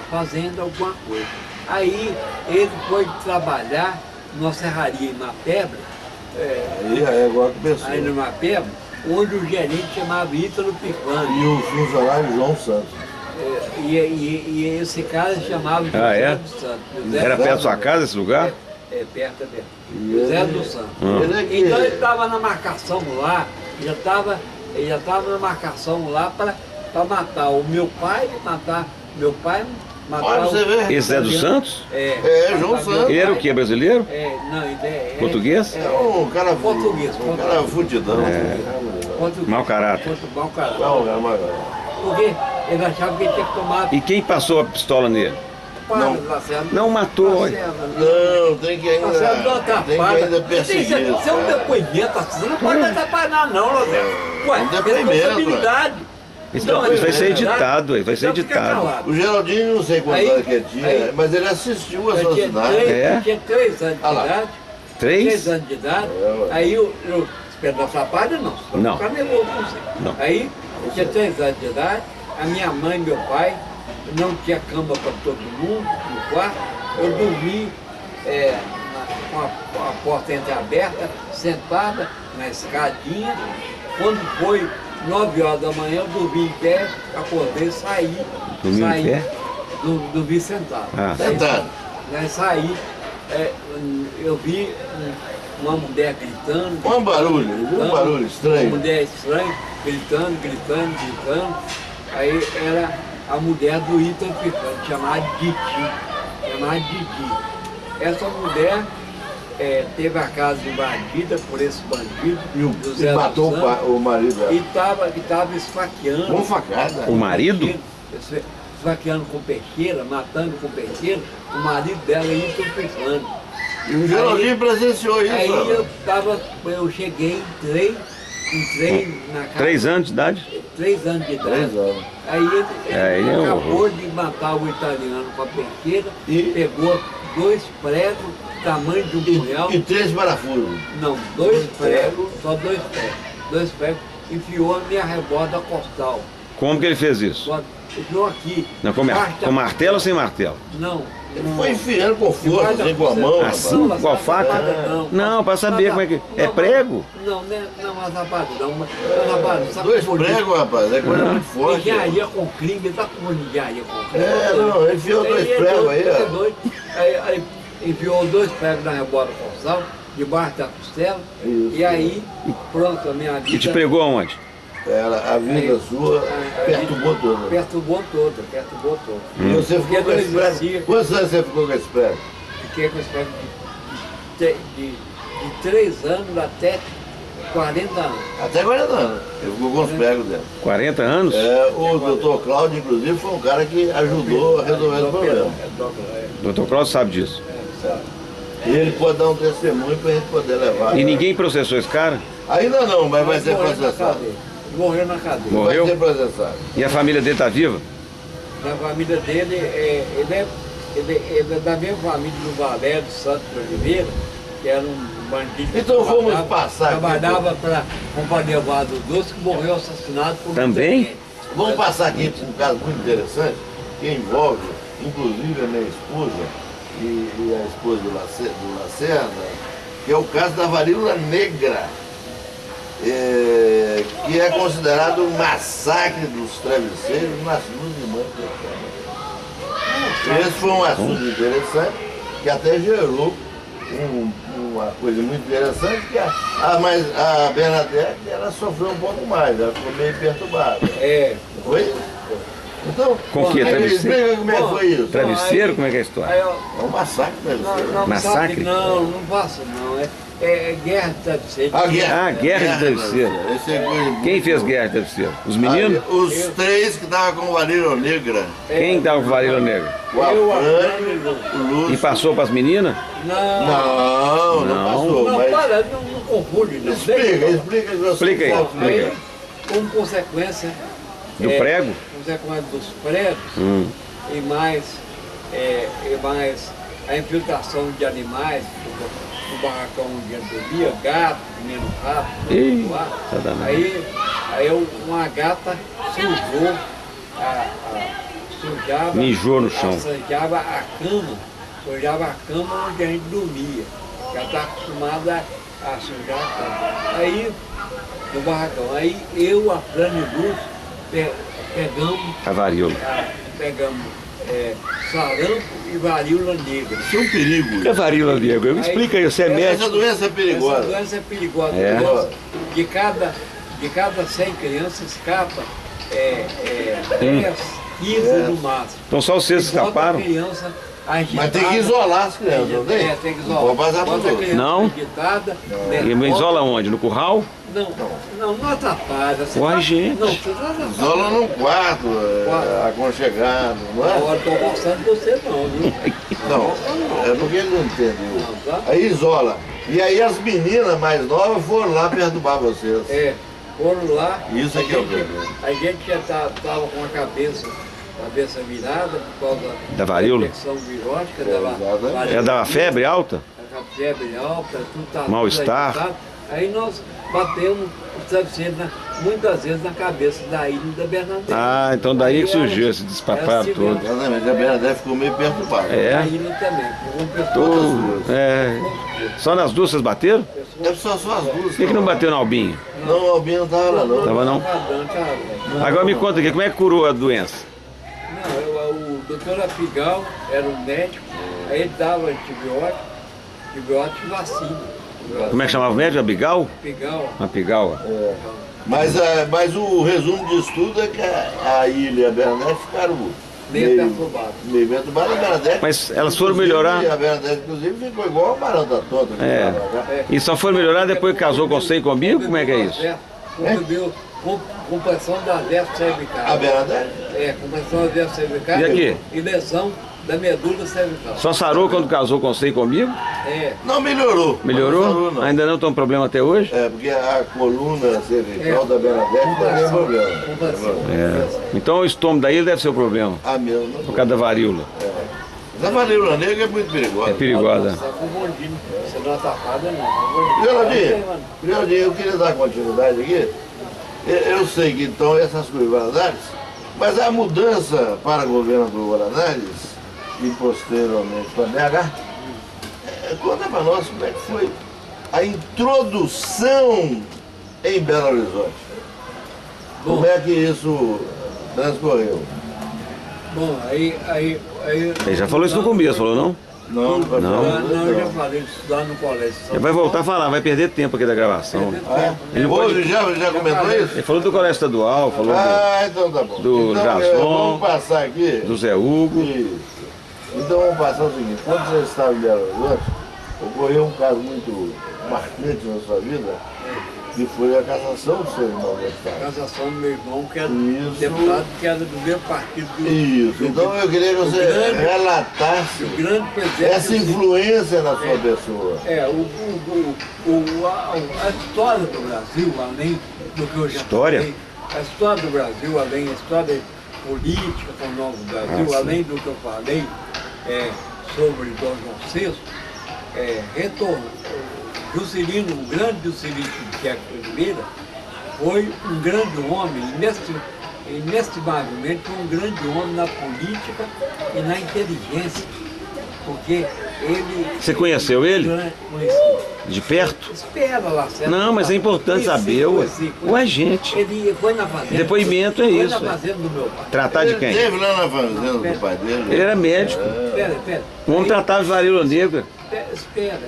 fazenda, alguma coisa. Aí ele foi trabalhar numa serraria em Mapebra, Aí agora começou. aí no Mapebra, onde o gerente chamava Ítalo Pifani. E o funcionário João Santos. E esse cara chamava José dos Santos. Era perto da sua casa esse lugar? Perto. José dos Santos. Ele Então ele estava na marcação lá, ele já estava na marcação lá para matar o meu pai, matar Olha, você vê. Esse é dos Santos? João Santos. Ele era o quê? Brasileiro? Não, ele é Português? É um cara português. Um cara fudidão. Português. Mau caráter. Mau caráter. Não, Porque ele achava que ele tinha que tomar. E quem passou a pistola nele? Não matou. Não, tem que ainda. Tem que ainda perseguir. Você é um depoimento assim, você não pode atrapalhar não, Lodé. Ué, responsabilidade. Então, isso vai ser editado, vai ser editado. O Geraldinho, não sei quantos anos que ele tinha, mas ele assistiu a assassinato. Tinha 3 anos de idade. 3 anos de idade. Aí eu espero não atrapalha não. Não. Ficar nervoso com você. Não. Aí eu tinha 3 anos de idade, a minha mãe e meu pai não tinha cama para todo mundo no quarto. Eu dormi com a porta entreaberta, sentada na escadinha. Quando foi 9 horas da manhã, eu dormi em pé, acordei, saí. Dormiu em pé? Dormi sentado. Sentado. Aí saí, eu vi uma mulher gritando. Um barulho estranho. Uma mulher estranha, gritando. Aí era a mulher do Ítalo Pifani, chamada Didi. Essa mulher, teve a casa invadida por esse bandido. E matou o marido dela. E estava esfaqueando. Com facada. O marido? Esfaqueando com peixeira, matando com peixeira. O marido dela ia confessando. E o Geraldinho presenciou isso. Aí eu cheguei, entrei na casa. 3 anos de idade? 3 anos de idade. 3 anos. Aí ele acabou horror. de matar o italiano com a peixeira, pegou 2 pregos, tamanho de um punhal. E 3 parafusos. Não, 2 pregos, só 2 pregos. 2 pregos, enfiou a minha reborda costal. Como que ele fez isso? Enfiou aqui. Não, com martelo ou sem martelo? Não. Ele foi enfiando com força, assim, com a mão. Assim, com a faca? Não, para saber como é que... É prego? Não, mas rapaz, não. 2 pregos, rapaz, é coisa muito forte. Engenharia com crime, tá com engenharia com crime. Não, ele enfiou 2 pregos aí, ó. Aí enfiou 2 pregos na reborda costal, debaixo da costela, e aí, pronto, a minha vida... E te pregou aonde? A vida sua perturbou toda. Perturbou toda. E você ficou com esse prego? Quantos anos você ficou com esse prego? Fiquei com esse prego de 3 anos até 40 anos. Até 40 anos. Ele ficou com os pregos dentro. 40 anos? O doutor Cláudio, inclusive, foi um cara que ajudou a resolver o problema. O doutor Cláudio sabe disso. E ele pode dar um testemunho para a gente poder levar. E ninguém processou esse cara? Ainda não, mas vai ser processado. Morreu na cadeia. Morreu? Vai ser processado. E a família dele está viva? A família dele, ele é da mesma família do Valério Santos Oliveira, que era um bandido. Então vamos passar aqui. Trabalhava para a Companhia Vado Doce, que morreu assassinado por Também? Vamos passar aqui por um caso muito interessante, que envolve, inclusive, a minha esposa e a esposa do Lacerda, que é o caso da varíola negra, que é considerado um massacre dos travesseiros nas ruas de Manchester. Esse foi um assunto interessante, que até gerou uma coisa muito interessante, que a Bernadette, ela sofreu um pouco mais, ela ficou meio perturbada. Não foi? Então, com que? Explica como é que foi isso. Travesseiro? Como é que é a história? É um massacre, travesseiro. Massacre? Não faço não. É guerra de travesseiro. Guerra de travesseiro. Quem fez guerra de travesseiro? Os meninos? Os 3 que estavam com varíola negra. Quem estava com varíola negra? O Afrânio, o Lúcio. E passou para as meninas? Não passou. Não, mas... não confunde. Não. Explica aí. Como consequência... Do prego? Consequência dos pregos e mais a infiltração de animais no barracão onde eu dormia, gato, comendo rato, tudo lá. Aí uma gata sujava, mijou no chão. Sujava a cama onde a gente dormia. Já está acostumada a sujar a cama. Aí, no barracão, eu, a Frane e o Lúcio, pegamos a varíola. Pegamos sarampo e varíola negra. Isso é um perigo. O que é varíola negra? Explica aí, você é médico. Essa doença é perigosa. Essa doença é perigosa. De cada 100 crianças escapa 10, 15 no máximo. Então só vocês escaparam? Mas tem que isolar as crianças, não tem? Tem que isolar. Vou passar para todos. Não? E isola onde? No curral? Não atrapalha. Uai, gente. Isola num quarto, aconchegado, não é? Agora estou gostando de você não, viu? Não, é porque ele não entendeu. Aí isola. E aí as meninas mais novas foram lá perturbar vocês. Foram lá. Isso aqui é o problema. A gente já estava com a cabeça virada por causa da varíola. Infecção virótica. Dava febre alta? Febre alta, tudo tá mal-estar. Aí nós batemos o travesseiro muitas vezes na cabeça da ilha da Bernadette. Então daí que surgiu esse despapato todo. Exatamente, a Bernadette ficou meio perturbada. A ilha também. Só nas duas vocês bateram? Só as duas. Por que não bateu no Albinho? Não, o Albinho não estava lá não. Tava não? Agora me conta aqui, como é que curou a doença? O doutor Apigal era um médico, aí ele dava antibiótico e vacina. Como é que chamava o médico? Abigal? Apigal. Mas o resumo disso tudo é que a ilha e a Bernadette ficaram meio perturbado. Meio perturbado, a Bernadette. Mas elas foram melhorar? A Bernadette, inclusive, ficou igual a Barata toda. E só foram melhorar depois que casou com você e comigo? Como é que é isso? Compressão da verso cervical. A Bernadette? Compressão da verso cervical. E aqui? E lesão da medula cervical. Só sarou quando casou com você e comigo? Não, melhorou. Melhorou? Não sarou, não. Ainda não tem um problema até hoje? Porque a coluna cervical da Bernadette também é problema. Então o estômago daí deve ser o problema. Meu, não. Por causa da varíola. Mas a varíola negra é muito perigosa. É perigosa. Você não atrapalha, não. Geraldinho, eu queria dar continuidade aqui. Eu sei que então essas coisas Valadares, mas a mudança para o governador Valadares e posteriormente para BH, conta para nós como é que foi a introdução em Belo Horizonte. Como é que isso transcorreu? Bom, aí Ele já falou isso no começo, falou não? Não, eu já falei, estudar no colégio. Ele vai voltar a falar, vai perder tempo aqui da gravação. Ele hoje já comentou isso? Ele falou do colégio estadual, falou então tá bom. do então, Jason, vamos passar aqui. do Zé Hugo. Isso. Então vamos passar o seguinte, quando você estava em Belo Horizonte, ocorreu um caso muito marcante na sua vida, que foi a casação do seu irmão deputado. A casação do meu irmão, que era Isso. deputado, que era do mesmo partido do... Isso, então eu queria que você relatasse O grande presidente... essa influência na sua pessoa. A história do Brasil, além do que eu já falei, a história do Brasil, além da história política com o Novo Brasil, além do que eu falei sobre Dom João VI, retorno. Juscelino, o grande Juscelino Kubitschek de Oliveira, foi um grande homem, inestimavelmente foi um grande homem na política e na inteligência, porque ele... Você conheceu ele? Conheci. De perto? Espera lá, certo? Não, mas é importante saber, ué, gente. Ele foi na fazenda. Depoimento é isso. Foi na fazenda do meu pai. Tratar de quem? Ele esteve lá na fazenda do pai dele. Ele era médico. Espera. O homem tratava de varíola negra. Espera,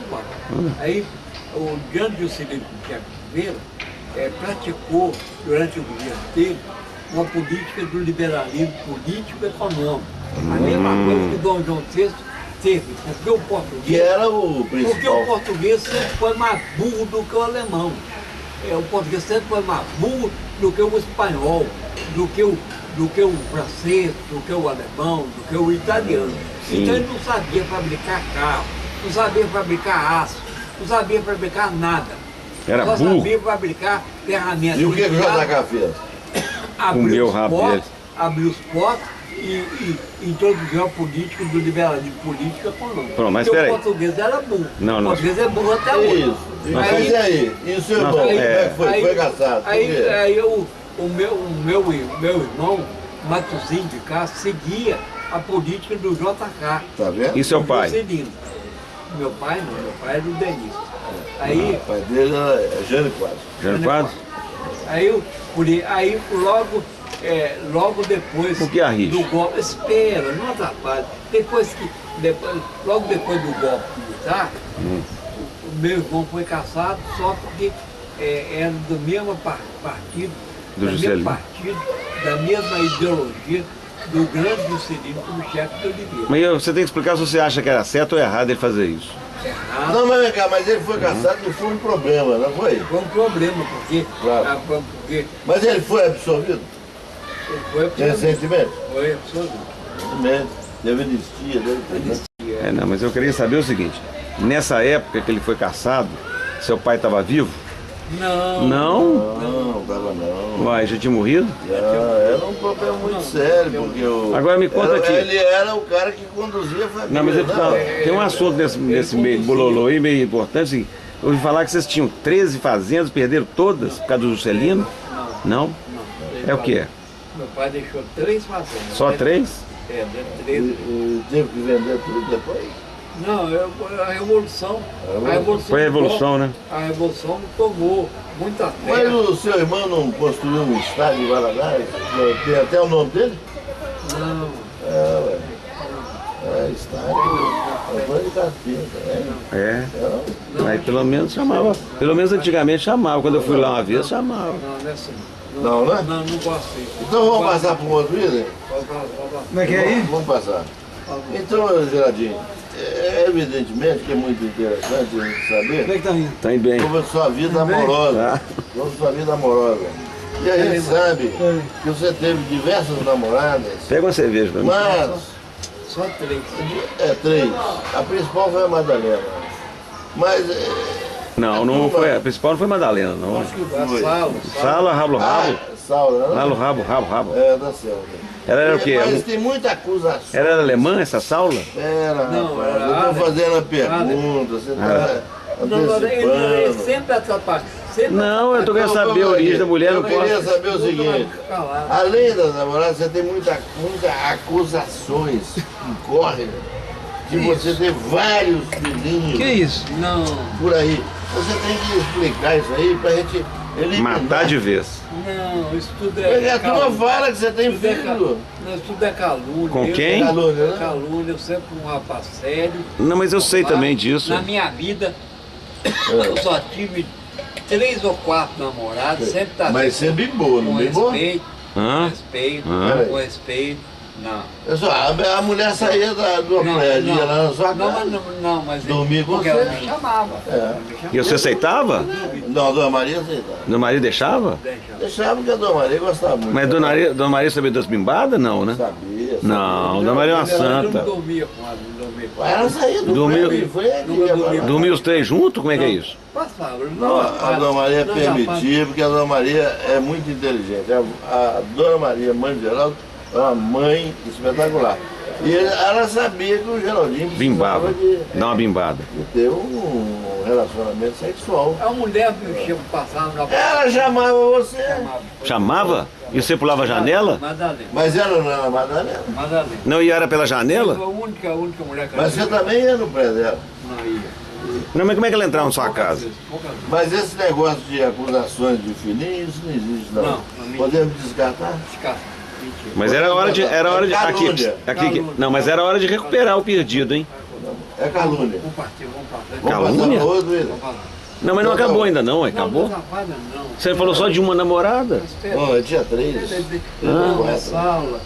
por favor. Aí, o grande Juscelino Kubitschek de Oliveira praticou, durante o governo dele, uma política do liberalismo político e econômico. A mesma coisa que Dom João VI teve, porque o português... Que era o principal. Porque o português sempre foi mais burro do que o alemão. O português sempre foi mais burro do que o espanhol, do que o francês, do que o alemão, do que o italiano. Sim. Então ele não sabia fabricar carro, não sabia fabricar aço, não sabia fabricar nada. Era Só burro. sabia fabricar ferramentas. E o que o JK fez? Comeu o rabo dele. Abriu os potes e introduziu a política do liberalismo político e econômico. Pronto, mas porque peraí. o português era burro. Não. O português é burro até hoje. Isso. Mas e aí? E o seu irmão? Como é que foi? Foi caçado? Aí o meu irmão, Matosinho de Castro, seguia a política do JK. Tá vendo? E seu pai? Meu pai não, meu pai era o Denis. Aí, o pai dele era Jânio Quadros. Jânio Quadros? Aí logo depois Por que a rixa? do golpe, espera, não atrapalha. Logo depois do golpe militar, o meu irmão foi caçado só porque era do mesmo partido, da mesma ideologia do grande Juscelino Kubitschek de Oliveira. Mas você tem que explicar se você acha que era certo ou errado ele fazer isso. Errado. Não, mas vem cá, mas ele foi caçado e foi um problema, não foi? Foi um problema, porque... Claro. Mas ele foi absolvido? Ele foi absolvido. Recentemente? Foi absolvido. Recentemente. Teve anistia dele. Não, mas eu queria saber o seguinte. Nessa época que ele foi caçado, seu pai estava vivo? Não. Não? Não, estava não. Uai, já tinha morrido? Era um problema muito sério, porque Agora me conta aqui. Ele era o cara que conduzia a família. Não, mas tem um assunto nesse meio de bololô aí, meio importante. Assim, eu ouvi falar que vocês tinham 13 fazendas, perderam todas por causa do Juscelino? Não? É o que? Meu pai deixou 3 fazendas. Só 3? Deu 3. E teve que vender tudo depois? Não, a Revolução. Foi a Revolução, né? A Revolução tomou muita terra. Mas o seu irmão não construiu um estádio em Valadares? Tem até o nome dele? Não. Estádio. Foi de Caspinha, Mas pelo menos chamava. Pelo menos antigamente chamava. Quando eu fui lá uma vez, chamava. Não é assim. Não, né? Não gostei. Então vamos passar para um outro item? Vamos Como é que é aí? Vamos passar. Então, Geraldinho, evidentemente que é muito interessante a gente Como saber é que tá indo? Tá indo bem. sobre a sua vida Tá bem? amorosa. Sobre a sua vida amorosa. E a gente sabe É. que você teve diversas namoradas, Pega uma cerveja pra mim. mas Só 3. três. A principal foi a Madalena. Mas Não, não foi. A principal não foi Madalena, não. acho que A foi. sala. Sala, rabo, rabo. Saula, né? Rabo, rabo. É, da Selva. Ela era o quê? Mas tem muita acusação. Ela era alemã, essa Saula? Era, Não, rapaz. era Eu árabe. estou fazendo a pergunta, você está Não, ele antecipando. sempre atrapalha. Sempre Não, eu tô querendo Então, saber a vamos origem aqui. da mulher, não Eu queria posso. saber o seguinte. Calado. Além das namoradas, você tem muita acusações que correm de você ter vários filhinhos Que isso? Não, por aí. Você tem que explicar isso aí pra gente eliminar. Matar de vez. não, isso tudo Porque é a turma fala que você tem Tudo é filho. Não, isso tudo é calúnia. Com Eu- quem? Calúnia, né? Calúnia, eu sempre fui um rapaz sério. Não, mas eu sei também disso. Na minha vida, eu só tive 3 ou 4 namorados, sempre tá Mas você bimbou, não com bimbou? respeito, Hã? com respeito, Hã? com respeito. Não. Eu só, a mulher saía do prédio, ia lá na sua não, casa. mas não, mas Dormia com porque você? ela me chamava. É. Ela me chamava. E você aceitava? Não, Dona Maria aceitava. Dona Maria deixava? Deixava. Deixava porque a Dona Maria gostava muito. Mas Dona Maria sabia das bimbadas? Não, né? Sabia. Não, Dona Maria é uma Eu não santa. dormia com ela, não dormia com Mas ela. ela saía do Dormiu- prédio, foi aí que Nunca ia dormi. pra lá. Dormiu os três juntos? Como é que é isso? Passava. Não, a Dona Maria não, permitia, porque a Dona Maria é muito inteligente. A Dona Maria, mãe de Geraldo, é uma mãe espetacular. E ela sabia que o Geraldinho Bimbava. precisava Dá uma bimbada. de ter um relacionamento sexual. A mulher me chama, passava na Ela chamava você, Chamava? E você pulava a janela? Madalena. mas ela não era Madalena. Madalena. Não ia era pela janela? Foi a única mulher que Mas você também ia no prédio dela. não ia. Não, mas como é que ela entrava na sua casa? Poucas vezes. Mas esse negócio de acusações de filhinho, isso não existe não. Não, não Podemos descartar? Descasca. Mentira. Mas era hora de. Era hora de. Aqui, Calúnia. aqui. Não, mas era hora de recuperar o perdido, hein? É calúnia. Vamos partir, vamos partir. Vamos Calúnia? passar para outro, William? Vamos passar. Não, mas não acabou ainda não, ué, acabou? Não, safada não. Você falou só de uma namorada? Bom, eu tinha três. Não, Ah. a sala.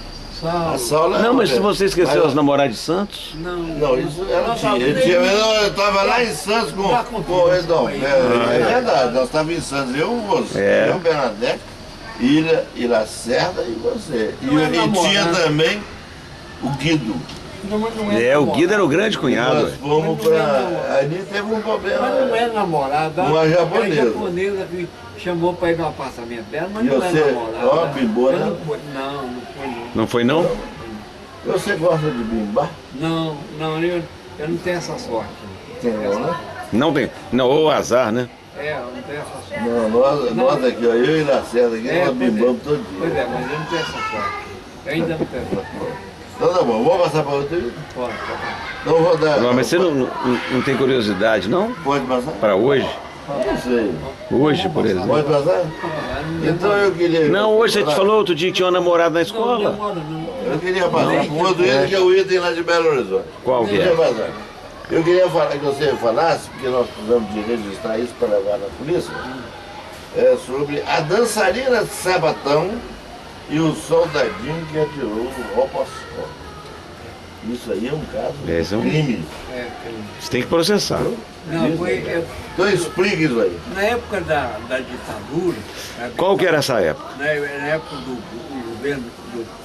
A Saula Não, mas se você esqueceu Mas- as namoradas de Santos? Não, Não, isso ela Não, tinha. não, Ele tinha não, eu estava lá em Santos com Tá o contigo, Redon. aí. É verdade, nós estávamos em Santos, eu, você, É. eu, Bernadette, Ilha Lacerda e você. Não é E tinha namorado. também o Guido. não É, o namorado. Guido era o grande cunhado, Nós ué. fomos Mas não é para. namorado. Ali teve um problema. Mas não é namorada. Uma japonesa. É japonesa que chamou para ir no apartamento dela, mas E não é você, namorada. ó, bimbou, Eu né? não fui, não foi não. Não foi não? Você gosta de bimbar? Não, eu não tenho essa sorte. Entendeu, né? Não tem. Não, ou azar, né? É, eu não tenho essa sorte. Não, nós aqui, ó, eu e Lacerda aqui, nós pois bimbamos é. todo Pois dia. é, mas eu não tenho essa sorte. Eu ainda não tenho essa sorte. Então tá bom, vamos passar para outro vídeo? Pode. Não vou dar. Não, mas você não tem curiosidade, não? Pode passar? Para hoje? Não sei. Hoje, por exemplo. Pode passar? Então eu queria. Não, hoje você te falou outro dia que tinha uma namorada na Não escola. demora, não. Eu queria passar para o outro item, que é o item lá de Belo Horizonte. Qual que Deixa eu é? passar. Eu queria falar que você falasse, porque nós precisamos de registrar isso para levar na polícia, sobre a dançarina de Sabatão e o soldadinho que atirou o Roposcó. Isso aí é um caso Esse é um- de crime. É, Você tem que processar. não, foi Então explica isso aí. na época da ditadura, Qual que era essa época? na época do governo do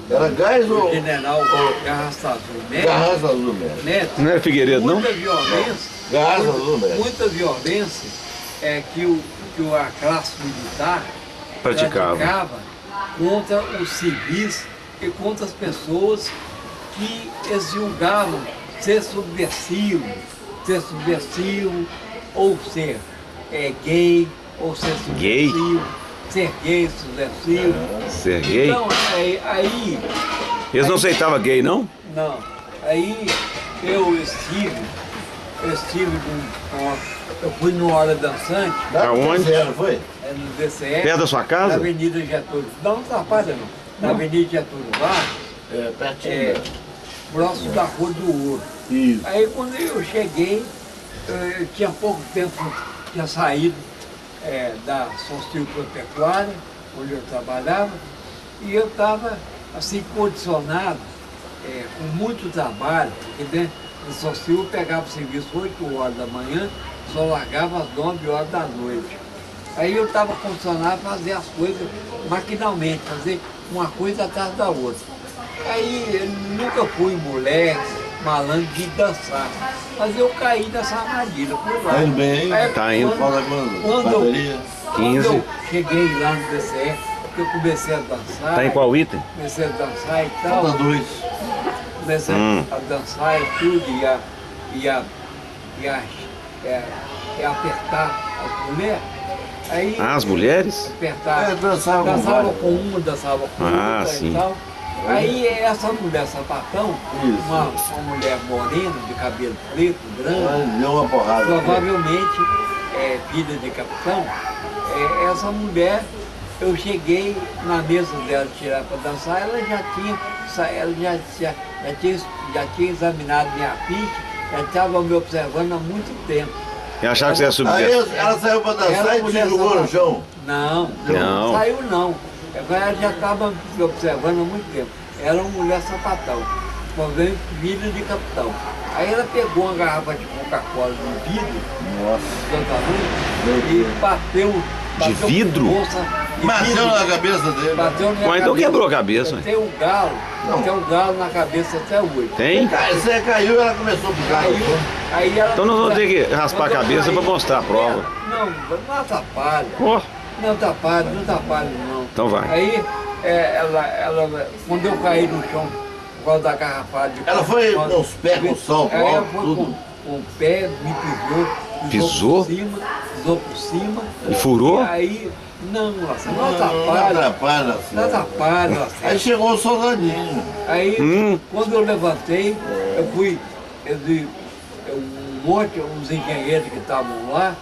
Era gás ou general Garrastazu garrafa azul mesmo? Neto, Não era Figueiredo, não? muita violência, Garrafa azul mesmo. muita violência que a classe militar Praticava. contra os civis e contra as pessoas que eles julgavam ser subversivo ou ser gay, ou ser Gay? subversivo, ser gay, subversivo. Ser gay? Então, aí Eles não aceitavam gay, não? não. Aí eu eu fui numa hora dançante, Lá no Aonde? TCE, não foi? no DCE, Perto da sua na casa? Avenida Getúlio. Não, Safada não. Na Avenida Getúlio Vargas, É, pertinho. é, né? próximo da Rua do Ouro. Isso. Aí quando eu cheguei, eu tinha pouco tempo, tinha saído da Sonstil Pecuária, onde eu trabalhava, e eu estava assim, condicionado, com muito trabalho, porque né, o Socio pegava o serviço 8 horas da manhã, só largava às 9 horas da noite. Aí eu estava condicionado a fazer as coisas maquinalmente, fazer uma coisa atrás da outra. Aí eu nunca fui moleque, malandro de dançar, mas eu caí nessa armadilha. Fui lá. Tá indo bem, Aí, tá indo. Falta quando eu 15. cheguei lá no DCE, eu comecei a dançar. Tá em qual item? Comecei a dançar e tal. Falta 2. Comecei a dançar e tudo, e apertar as mulheres. Aí, Ah, as mulheres? apertar, Dançava com uma, dançava com Ah, outra sim. e tal. Aí essa mulher sapatão, Isso. uma mulher morena, de cabelo preto, grande, Deu uma porrada. provavelmente filha de capitão, essa mulher, eu cheguei na mesa dela tirar para dançar, ela já tinha examinado minha ficha, ela estava me observando há muito tempo. Eu achava que você ia subir. Aí ela saiu pra dançar e te jogou no chão. Não, Não. saiu não. Ela já estava me observando há muito tempo. Era uma mulher sapatão, também filha de capitão. Aí ela pegou uma garrafa de Coca-Cola de vidro, Nossa. e bateu De vidro? com bolsa de Bateu vidro. na cabeça dele. Bateu na minha Mas então cabeça. quebrou a cabeça, Eu hein? tenho um galo, Não. tem um galo na cabeça até hoje. Tem? Você caiu e ela começou a puxar. Aí ela, Então nós vamos ter que raspar a cabeça para mostrar a prova. Não atrapalha. Ó, Não atrapalha não. então vai. Aí, quando eu caí no chão, por causa da garrafada de Ela foi com os pés, com o salto Aí ela alto, foi tudo. com o pé, me Pisou? pisou por cima. E furou? E aí, não Não atrapalha. atrapalha, Não atrapalha, Aí Lacerda. chegou o soldadinho. Aí, quando eu levantei, eu fui, uns engenheiros que estavam lá,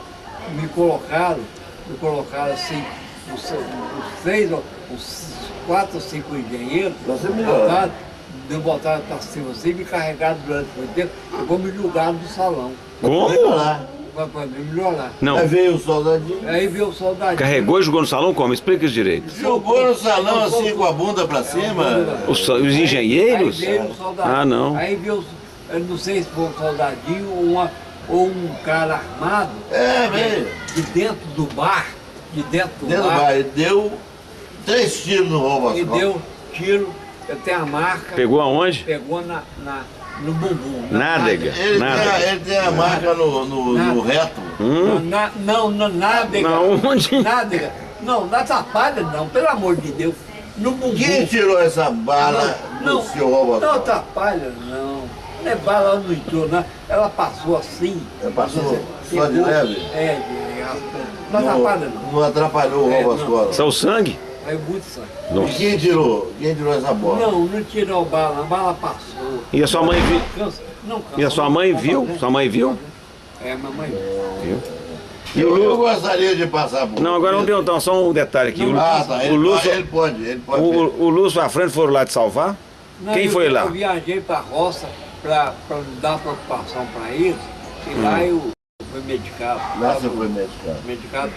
me colocaram assim, uns 4 ou 5 engenheiros, Você melhorou. me botaram para cima assim, me carregaram durante muito tempo, eu vou me julgar do salão, Como? para me melhorar. Não. Aí veio o soldadinho. Aí veio o soldadinho. Carregou e jogou no salão como? Explica isso direito. Jogou no salão assim com a bunda pra cima. Os engenheiros? Aí veio o soldadinho. Ah, não. Aí veio, eu não sei se foi um soldadinho ou um cara armado. Veio. De dentro do bar. Dentro do bar. Ele deu 3 tiros no roubo. E deu tiro, eu tenho a marca. Pegou aonde? Pegou no bumbum. Nádega. Ele tem a marca no reto. Não, nádega. Na onde? Nádega. Não, na atrapalha não, pelo amor de Deus. No bumbum. Quem tirou essa bala do seu roubo? Não atrapalha não. Não é bala no entorno, não. Ela passou assim. Ela passou Você só de pegou, leve? De raspão. Não atrapalha não. Não atrapalhou o roubo às não. costas. Saiu sangue? É muito sangue. E Nossa. quem tirou? Quem tirou essa bola? Não tirou bala, a bala passou. E a sua mãe viu? Não cansa. E a sua mãe viu? Sua mãe viu? É, mamãe. Viu? Eu gostaria de passar por. Não, agora vamos perguntar só um detalhe aqui. Tá. O Lúcio, Ele pode. o Lúcio e a Fran foram lá te salvar? Não, Quem foi lá? Eu viajei para a roça para dar preocupação para eles. E lá eu fui medicado. Lá você foi medicado. Medicado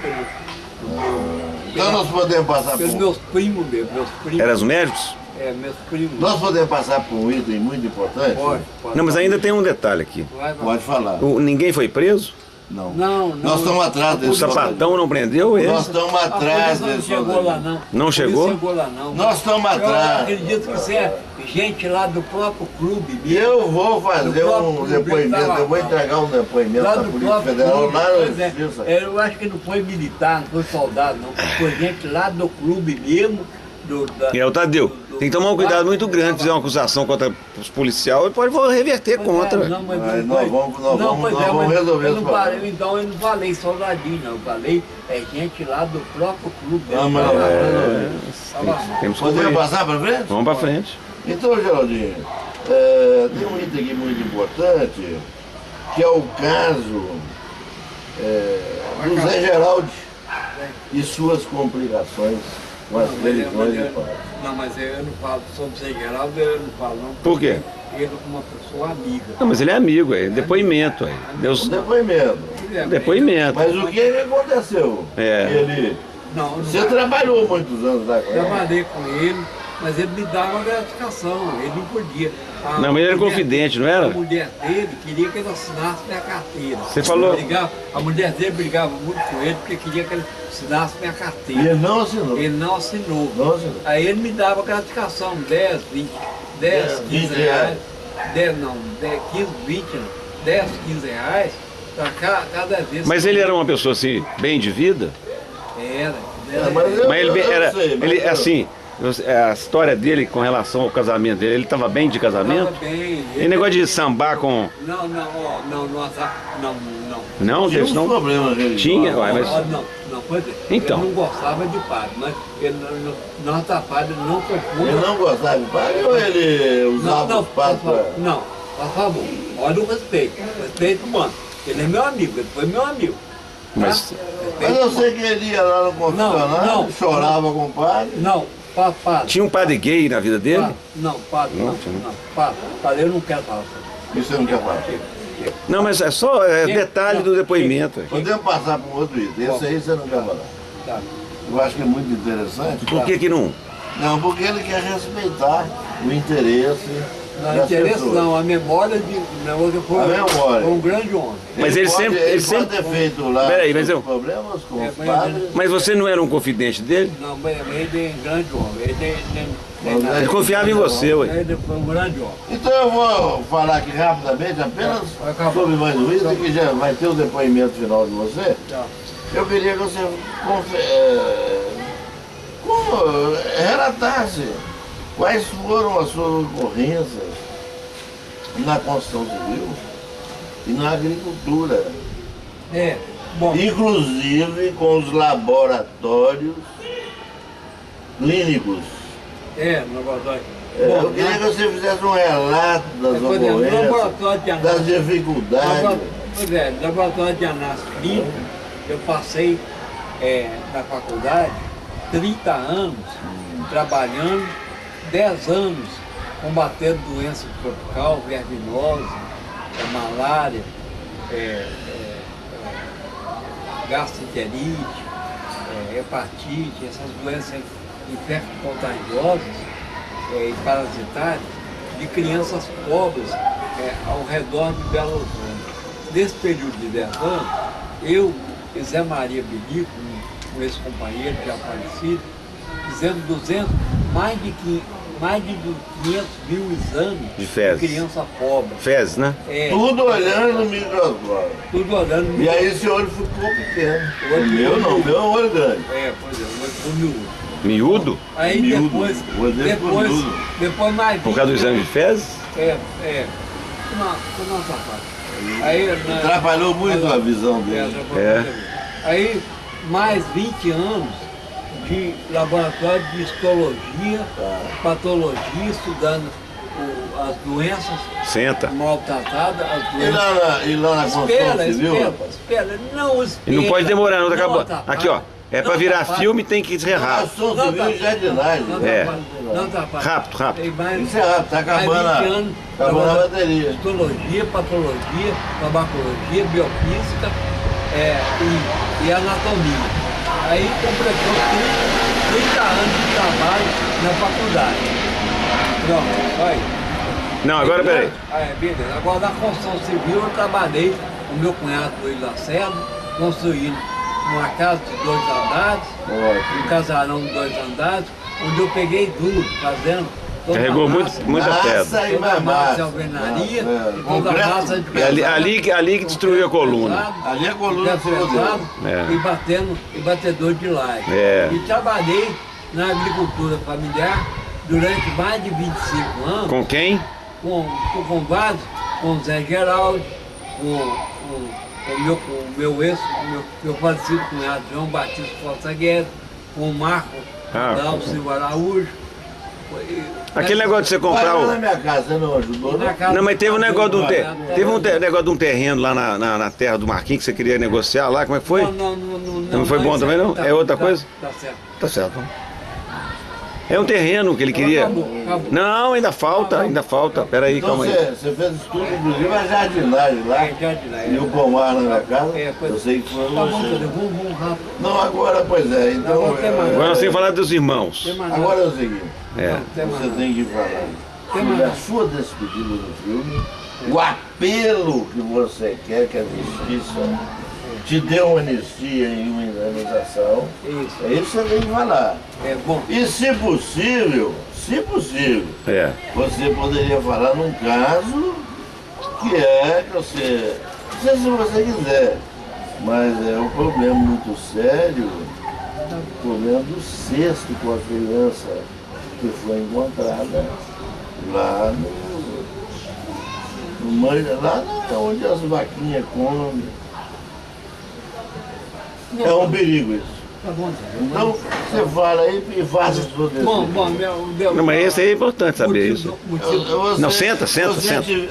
Então nós podemos passar pelos por. meus primos mesmo, meus primos. Eram os médicos? Meus primos. Nós podemos passar por um item muito importante? Pode. Não, mas ainda tem um detalhe aqui. Vai. Pode falar. Ninguém foi preso? Não. Não. Nós estamos atrás O desse sapatão não prendeu ele? Nós estamos A atrás polícia não desse chegou lá não. Não A polícia chegou? chegou lá não. Nós estamos Eu atrás. acredito que você é gente lá do próprio clube. E eu vou fazer um depoimento, eu vou entregar um depoimento Lá da do Polícia próprio Federal clube. lá na Pois é. Justiça. Eu acho que não foi militar, não foi soldado, não. Foi gente lá do clube mesmo. É o Tadeu. Tem que tomar um cuidado muito grande, fizer uma acusação contra os policiais, ele pode reverter contra. Não, mas Mas não nós foi. vamos Não, mas resolver eu esse não problema. falei, então eu não falei soldadinho, não. Eu falei gente lá do próprio clube. Não, mas Temos que podemos ir. passar para frente? Vamos pra frente. Então, Geraldinho, tem um item aqui muito importante, que é o caso do Zé Geraldi e suas complicações com as televisões de paz. Não, mas eu não falo sobre o Zé Geraldo, eu não falo não. Por quê? Ele é uma pessoa amiga. Não, mas ele é amigo, é depoimento. É. Deus, Depoimento. Ele é depoimento. Mas o que aconteceu? É. Ele, Não, você trabalhou muitos anos lá com ele? trabalhei com ele, mas ele me dava gratificação, ele não podia. Não, mas ele era confidente, não era? A mulher dele queria que ele assinasse minha carteira. Você falou- A mulher dele brigava muito com ele porque queria que ele assinasse minha E carteira. ele não assinou. Ele não assinou. Não assinou. Aí ele me dava gratificação, 10, 20, 10, 15 20 reais. 10, não, 10, 15, 20, não, 10, 15 reais para cada vez. Mas ele era uma pessoa assim, bem de vida? Era. Mas ele era, sei, mas ele eu- assim, a história dele com relação ao casamento dele, ele estava bem de casamento? Tava bem. E negócio de sambar com... Não, não, não. Não, Tinha Deus uns não... problemas religiosos. Tinha, uai, mas... Não, pois é. Então. Ele não gostava de padre, mas ele não padre, não confunda. Ele não gostava de padre ou ele usava os padres para... Não, por favor, olha o respeito. Respeito humano. Ele é meu amigo, ele foi meu amigo. Tá? Mas- Mas eu sei que ele ia lá no confessionário, Não, chorava com o padre. Não, padre. Tinha um padre gay na vida dele? Padre, Não, não. tinha. Padre, eu não quero falar sobre Isso eu não quero falar. Não, mas é só detalhe do depoimento. Podemos passar para um outro item. Esse aí você não quer falar. isso. Tá. Eu acho que é muito interessante. Por que que não? Não, porque ele quer respeitar o interesse Não, das interesse pessoas. não, a memória de. A memória. Foi um grande homem. Mas ele pode, sempre- Ele ele pode sempre- ter feito lá Peraí, mas os eu- problemas com É, os mas- padres. Mas você não era um confidente dele? Não, mas ele é um grande homem. Ele confiava em você, ué. Ele foi um grande homem. Então eu vou falar aqui rapidamente apenas Vai acabar. sobre mais um item, que já vai ter o depoimento final de você. Tá. Eu queria que você relatasse quais foram as suas ocorrências na construção civil e na agricultura, Bom, inclusive com os laboratórios clínicos. no laboratório. Eu queria que você fizesse um relato das Por exemplo, no ocorrências, laboratório de das análise. dificuldades. Pois é, no laboratório de análise clínica, eu passei na faculdade 30 anos trabalhando, 10 anos combatendo doença tropical, verminose, malária, gastroenterite, hepatite, essas doenças infecto-contagiosas e parasitárias de crianças pobres ao redor de Belo Horizonte. Nesse período de 10 anos, eu e Zé Maria Bilico, um ex-companheiro já falecido, fizemos mais de 500 mil exames De fezes. de criança pobre. Fezes, né? Tudo olhando no microscópio. Tudo olhando. E aí esse olho ficou pequeno. O olho O meu não, o meu é um olho grande. Pois é, o miúdo. Miúdo? Aí Miúdo. depois, O olho dele ficou miúdo. depois mais Por causa do 20 exame de fezes? Nossa parte. Aí, Atrapalhou muito a visão dele. Aí, mais 20 anos de laboratório de histologia, patologia, estudando as doenças Senta. maltratadas, as E doenças. lá na construção civil, rapaz? Espera, não espera. E não pode demorar, não, tá acabando. atrapalha. Aqui, ó. É pra Não virar atrapalha. filme, tem que ser Na rápido. construção civil e jardinagem. Não É. atrapalha, não atrapalha. Rápido, rápido. Tem mais- Isso é rápido, tá acabando mais 20 anos acabando a bateria. histologia, patologia, farmacologia, biofísica e anatomia. Aí completou 30 anos de trabalho na faculdade. Pronto, vai. Não, agora peraí. Beleza. Agora na construção civil eu trabalhei com o meu cunhado Luiz Lacerda, construindo uma casa de 2 andares, um casarão de 2 andares, onde eu peguei duro, fazendo toda Carregou a massa, muita pedra. Massa e toda a mais massa de massa. alvenaria, É, e toda a concreto. massa de Ali que destruiu a coluna. Ali a coluna concreto ficou pesado É. e batedor de laje. É. E trabalhei na agricultura familiar durante mais de 25 anos. Com quem? Com vários, com o Zé Geraldo, com o meu falecido cunhado João Batista Costa Guedes, com o Marco Dalcio Silva Araújo. Aquele negócio de você comprar Lá na o... minha casa, você não ajudou, não? Não, mas teve um negócio de um negócio de um terreno lá na terra do Marquinhos que você queria negociar lá, como é que foi? Não Não foi bom também, não? É outra coisa? Tá certo. Tá certo. É um terreno que ele queria. Acabou. Não, ainda falta. Peraí, Então calma aí. você fez estudo, inclusive, a jardinagem lá. Jardinagem. E o pomar na minha casa. Pois Eu sei que foi Tá bom, você. Tadeu, vamos rápido. Não, agora, pois é. Então, Não, até mais. Agora nós temos que falar dos irmãos. Tem mais agora é o seguinte. É. Não, tem mais Você nada. tem que falar Tem sobre mais a sua despedida do filme, o apelo que você quer que a justiça te dê uma anistia e uma indenização. Isso. É isso que você tem que falar. É bom. E se possível, É. você poderia falar num caso que é que você, não sei se você quiser, mas é um problema muito sério, o problema do cesto com a criança que foi encontrada lá lá onde as vaquinhas comem. É um perigo isso. Tá bom, Tadeu. Então, você fala aí e faça a sua defesa. Não, mas esse aí é importante saber isso. Você- Não, senta. Você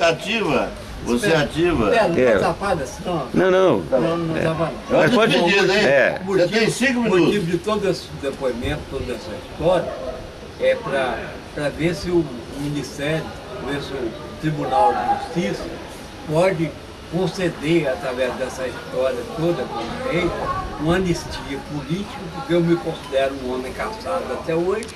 ativa. Você ativa. Não É. tá tapada assim, não. Não. Não tá tapada. Mas pode- despedida, hein? É. Você tem 5 O minutos. motivo de todo esse depoimento, toda essa história, é para ver se o Ministério, ver se o Tribunal de Justiça pode conceder, através dessa história toda que eu contei, uma anistia política, porque eu me considero um homem caçado até hoje,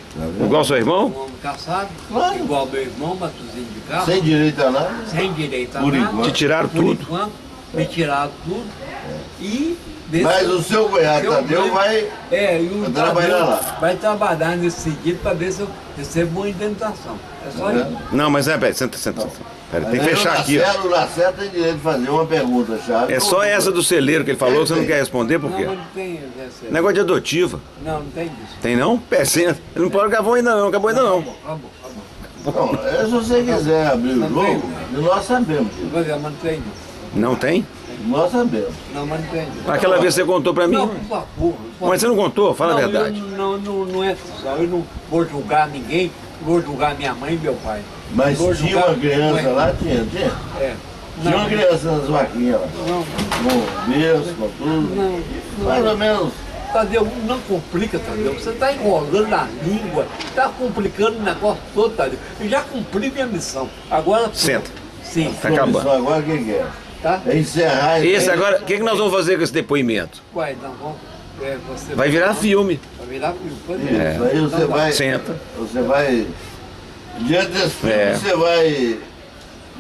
Igual seu um irmão? homem caçado, Claro. igual meu irmão, Matuzinho de Carlos, Sem direito a nada. sem direito a Por nada. enquanto. Te tiraram Por tudo. enquanto, me tiraram tudo. E ver Mas se- o seu cunhado se eu Tadeu ganho- vai e o vai trabalhar Tadeu lá. vai trabalhar nesse sentido para ver se eu recebo uma indenização. É só isso. Não, mas peraí, senta. Pera, tem que fechar aqui, ó. O Lacerda tem direito de fazer uma pergunta chave. É só essa do celeiro que ele falou, você não quer responder por Não, quê? mas não tem essa. Negócio de adotiva. Não tem disso. Tem não? Pé, senta. Ele não pode gravar ainda não, acabou ainda não. Acabou. Não, se você quiser abrir o Não jogo, nós sabemos disso. Mas não tem disso. Não tem? Nós sabemos. Não, mas não tem disso. Aquela vez você contou pra mim. Não, por favor. Mas você não contou? Fala a verdade. Não é isso. Eu não vou julgar ninguém, vou julgar minha mãe e meu pai. Mas Vou tinha julgar- uma criança Ué, lá, tinha. É. Tinha uma criança nas vaquinhas lá. Não, Com berço, com tudo. não. Mais ou menos. Tadeu, não complica, Tadeu. Você está enrolando na língua, está complicando o negócio todo, Tadeu. Eu já cumpri minha missão. Agora. Senta. Sim, Tá Sua acabando. missão agora o que é? tá? É encerrar Esse agora, o que nós vamos fazer com esse depoimento? Uai, não, vamos. Você Vai virar filme. Vai virar filme. Pois Isso, é. aí você Então tá. vai. Senta. Você vai. Diante desse filme, É. você vai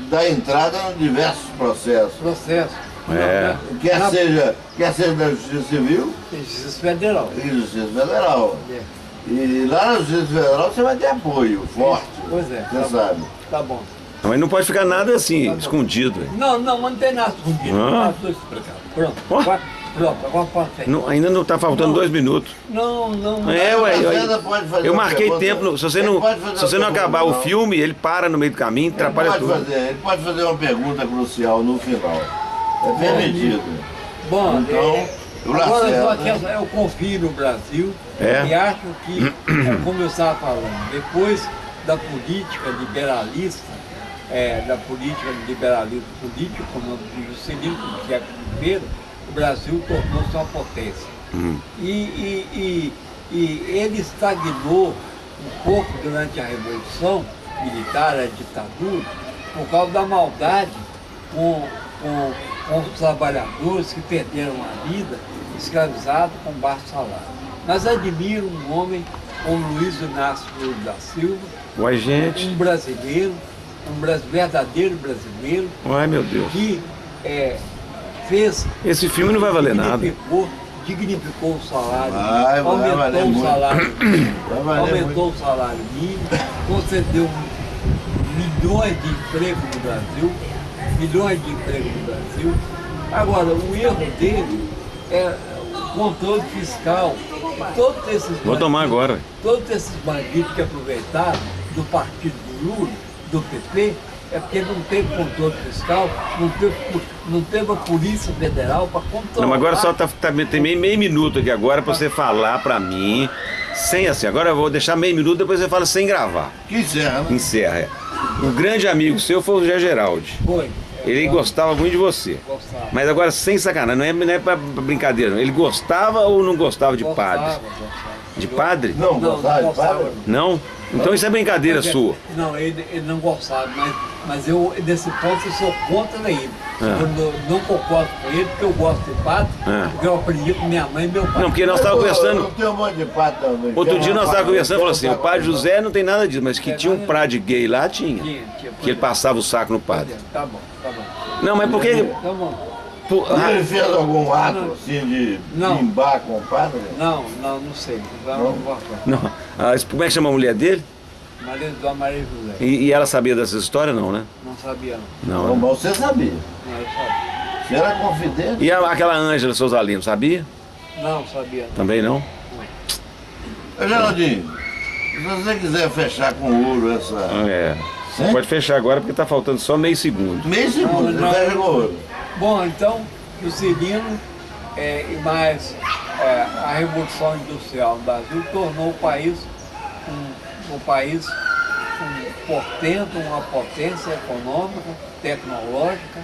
dar entrada em diversos processos. Processo. É. Quer seja da Justiça Civil Justiça Federal. e Justiça Federal. É. E lá na Justiça Federal você vai ter apoio forte. Pois é. Você sabe. Tá bom. Mas não pode ficar nada assim, escondido. Não, mas não tem nada escondido. Ah. Estou explicando. Pronto. Ó. Agora pode ser. Não, ainda não tá faltando Não. 2 minutos. Não. É, ué, Lacerda pode fazer eu uma marquei pergunta. tempo. Se você Ele não, pode fazer se você uma não pergunta, acabar o não. filme, ele para no meio do caminho, atrapalha tudo. Ele pode fazer uma pergunta crucial no final. É permitido. Bom, Então, o agora só Lacerda. que eu confio no Brasil É. e acho que, como eu estava falando, depois da política liberalista, da política de liberalismo político, como o Juscelino Kubitschek primeiro, o Brasil tornou-se uma potência. E ele estagnou um pouco durante a Revolução Militar, a ditadura, por causa da maldade com os trabalhadores que perderam a vida escravizados com baixo salário. Mas admiro um homem como Luiz Inácio Lula da Silva, Uai, gente. um brasileiro, verdadeiro brasileiro, Uai, meu Deus. que fez. Esse filme não vai valer nada. Dignificou o salário, Vai valer aumentou o muito. salário mínimo, Vai valer aumentou o salário mínimo, concedeu milhões de empregos no Brasil, Agora, o erro dele é o controle fiscal. Todos esses Vou tomar agora. Todos esses bandidos que aproveitaram do partido do Lula, do PP, é porque não teve controle fiscal, não teve a Polícia Federal para controlar. Não, mas agora só tem meio minuto aqui agora pra você falar pra mim, sem assim. Agora eu vou deixar meio minuto, depois você fala sem gravar. Que encerra, né? Encerra. É. Um grande amigo seu foi o Zé Geraldi. Foi. Ele gostava muito de você. Gostava. Mas agora sem sacanagem, não é pra brincadeira. Ele gostava ou não gostava de padre? Gostava. De padre? Não gostava de padre? Não? Então isso é brincadeira sua. Não, ele não gostava, mas eu, nesse ponto, eu sou contra ele. Eu não concordo com ele, porque eu gosto de padre, porque eu aprendi com minha mãe e meu pai. Não, porque nós estávamos conversando. Eu tenho um monte de padre também. Outro dia nós estávamos conversando e falou assim, o padre José não tem nada disso, mas que tinha um padre gay lá, tinha. Que ele passava o saco no padre. Tá bom, tá bom. Não, mas por que... Tá bom. Ele fez algum ato assim de bimbar com o padre? Não sei. Não vou falar. Não. Como é que chama a mulher dele? Maria José. E ela sabia dessa história, não, né? Não sabia, Não. Não, mas você sabia. não. Eu sabia. Você era confidente. E aquela Ângela Sousalino, sabia? Não, sabia. Também não? Ô, Geraldinho, se você quiser fechar com ouro essa... É. Você pode fechar agora porque está faltando só meio segundo. Meio segundo, Não. você fecha com ouro. Bom, então, prosseguindo, a Revolução Industrial no Brasil tornou o país um país portento, uma potência econômica, tecnológica.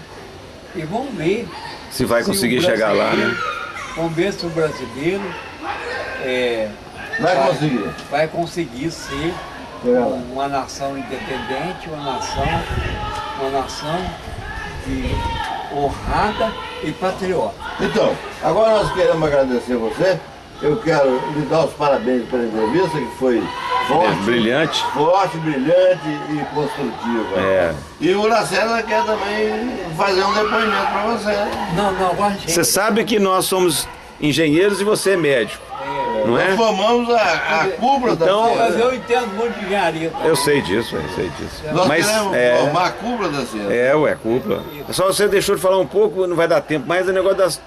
E vamos ver Se vai conseguir chegar lá, né? Vamos ver se o brasileiro vai conseguir ser uma nação independente, uma nação honrada e patriota. Então, agora nós queremos agradecer você. Eu quero lhe dar os parabéns pela entrevista, que foi forte, Brilhante. brilhante e construtiva. É. E o Lacerda quer também fazer um depoimento para você. Não, agora gente. Você sabe que nós somos engenheiros e você é médico, não é? Nós formamos a cúpula Então, da Mas ciência. eu entendo muito de engenharia. Eu sei disso, eu sei disso. Nós Mas queremos formar a cúpula da ciência. cúpula. Só você deixou de falar um pouco, não vai dar tempo, mas é negócio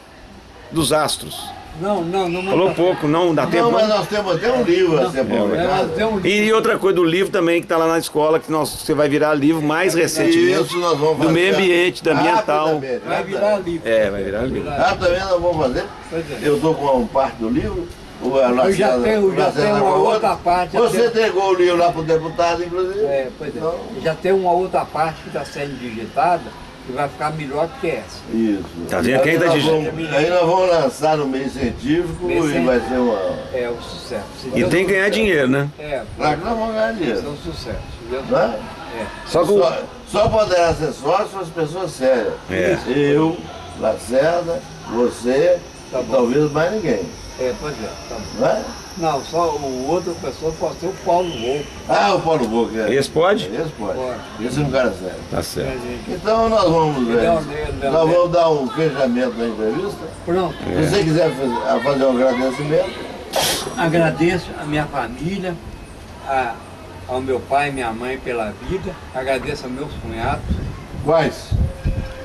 dos astros. Não. Falou pouco, não dá tempo. Não, mas Não. nós temos até um livro a ser publicado. E outra coisa do livro também, que está lá na escola, que você vai virar livro mais recentemente. Isso nós vamos fazer. Do meio ambiente, do ambiental. Rapidamente, Vai virar livro. Vai virar livro. Rapidamente nós vamos fazer. Pois é. Eu estou com uma parte do livro. Eu já tenho uma outra parte. Você entregou o livro lá para o deputado, inclusive? Pois é. Então, Já tem uma outra parte que está sendo digitada que vai ficar melhor do que essa. isso. Tá vendo? Quem tá Aí nós vamos lançar no meio científico e vai ser uma... É o sucesso. E tem que ganhar dinheiro, né? Claro que nós vamos ganhar Isso é dinheiro. um sucesso. Não é? Só que Só poderá ser sócio as pessoas sérias. É. Eu, Lacerda, você, Tá e bom. talvez mais ninguém. Pois é. Tá bom. Não é? Não, só o outra pessoa pode ser o Paulo Volpe. Ah, o Paulo Boca. esse pode? Esse pode. Pode. Esse é um cara sério. Tá certo. Então nós vamos nós vamos dar um fechamento da entrevista. Pronto. Se você quiser fazer um agradecimento, Agradeço a minha família, ao meu pai e minha mãe pela vida. Agradeço aos meus cunhados, quais?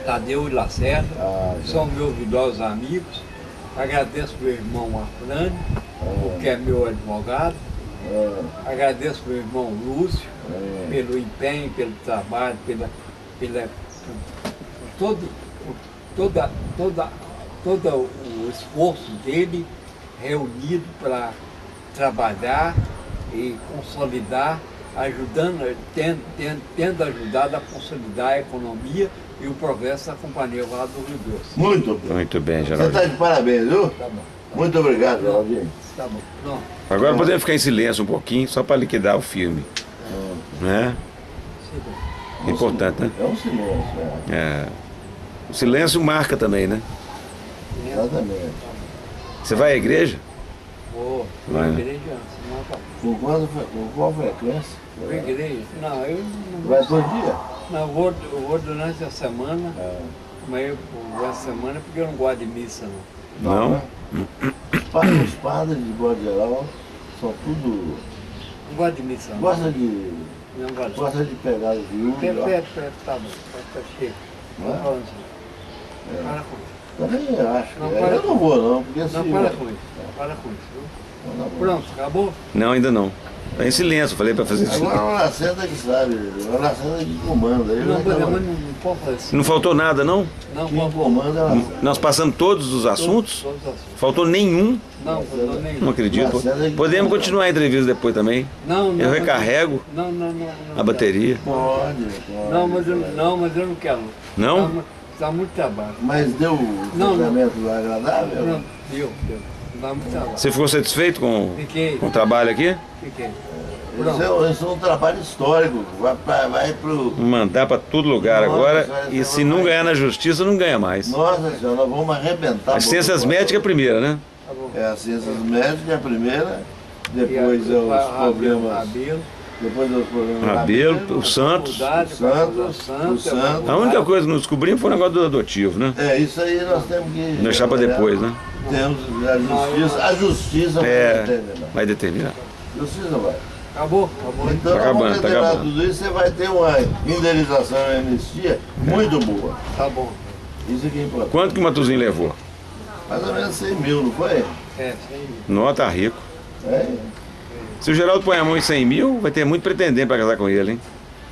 Tadeu e Lacerda, Ah, que são meus idosos amigos. Agradeço meu irmão Afrânio, que é meu advogado. Agradeço meu irmão Lúcio pelo empenho, pelo trabalho, por todo o esforço dele reunido para trabalhar e consolidar, tendo ajudado a consolidar a economia e o progresso da Companhia Vale do Rio Doce. Muito bem. Muito bem, Você Geraldinho. está de parabéns, viu? Tá bom. Muito obrigado, Geraldinho. Tá bom. Pronto. Agora podemos ficar em silêncio um pouquinho, só para liquidar o filme. Né? É importante, né? É um silêncio, É. O silêncio marca também, né? exatamente. Você vai à igreja? Vou Vai, né? igreja, senão tá. Com qual frequência? Vou igreja. Não, eu não Vai todo dia? Não, eu vou durante a semana, mas eu vou a semana porque eu não gosto de missa, não. Não? Os padres, de modo geral, são tudo... Não gosto de missa, não. Gosta de... Não gosto. Gosta de pegar as viúvas. Tá bom, tá cheio. Não é? Não falando assim. Para com isso. Também acho. Não, Eu não vou não, porque Não, assim... para com isso. Para com isso, viu? Pronto, acabou? Não, ainda não. Tá em silêncio, falei para fazer isso. Agora o Lacerda que sabe, o Lacerda que comanda. Ele Não, vai mas não pode fazer assim. Não faltou nada, não? Não, Quem pode comanda é o Lacerda. Nós passamos todos os assuntos? Todos os assuntos. Faltou nenhum? Não, não, nem. Não acredito. Lacerda que Podemos comanda. continuar a entrevista depois também. Não, Eu recarrego Não. a bateria. Pode. Não, mas eu não quero. Não? Tá muito trabalho. Mas deu um Não. tratamento agradável? Não, deu. Dá muito trabalho. Você ficou satisfeito Fiquei. com o trabalho aqui? Fiquei. Isso é um trabalho histórico. Vai pro. Mandar para todo lugar Nossa, agora. senhora, E você se não vai- ganhar na justiça, não ganha mais. Nossa senhora, nós vamos arrebentar. As ciências médicas é a primeira, né? Tá bom. É, as ciências médicas é a primeira, E a- depois é os problemas. Rabelo. Depois é os problemas. Rabelo, o Santos. O Santos. A única coisa que não descobrimos foi o negócio do adotivo, né? É, isso aí nós temos que. Deixar para depois, né? Temos a justiça vai É, determinar. vai determinar. A justiça vai. Acabou. Então, Tá acabando, vamos tá determinar acabando. tudo isso, você vai ter uma indenização e anistia muito boa. Tá bom. Isso aqui é importante. Quanto que o Matuzinho levou? Mais ou menos 100 mil, não foi? É, sim. Nó, tá rico. É. Se o Geraldo põe a mão em 100 mil, vai ter muito pretendente para casar com ele, hein?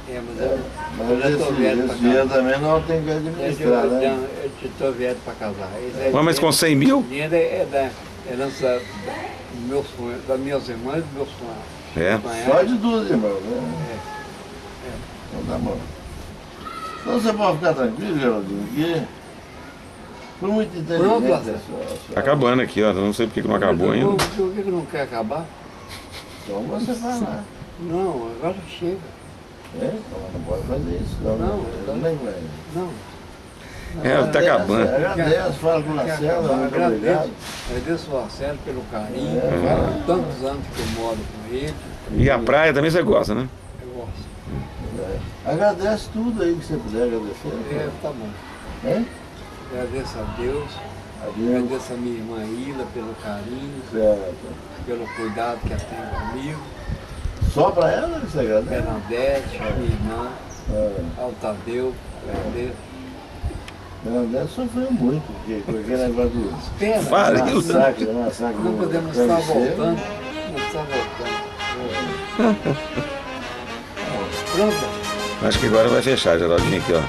É, mas eu Mas já tô velho esse pra dinheiro casar. também nós temos que administrar, né? Eu tô velho pra casar. Esse Mas com 100 mil? dinheiro é da herança do meu sonho, das minhas irmãs e do meu sonho. É. Só de duas, irmãos, né? Então tá bom. Então você pode ficar tranquilo, Geraldinho, que foi muito Pronto, inteligente a Marcelo. sua. Tá acabando aqui, ó. Não sei porque que não acabou ainda. Por que não quer acabar? Então você falar. Não, agora chega. É? Então não pode fazer isso, não. Não, Não, nem vai. Não. É, tá acabando. Agradeço, fala com o Marcelo, muito obrigado. Agradeço o Marcelo pelo carinho. É. Fala tantos anos que eu moro com ele. E a praia também você gosta, né? Eu gosto. Agradece tudo aí que você puder agradecer. É, tá bom. É? Agradeço a Deus. Adeus. Agradeço a minha irmã Ilha pelo carinho, Certo. pelo cuidado que ela tem comigo. Só para ela que você agradece? Bernadette, minha irmã, Ah, Altadeu, agradeço. Bernadette sofreu muito, porque com aquele negócio do Espera, Fala, massacre não do podemos estar travesseiro. voltando. Não está voltando. Pronto? Acho que agora vai fechar, Geraldinho, aqui, ó.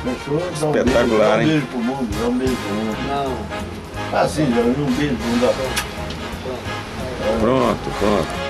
Fechou? Dá um Espetacular, beijo, hein? Dá um beijo pro mundo, dá um beijo pro mundo. Não. Ah, sim, já um beijo pro mundo. Pronto. Pronto, pronto.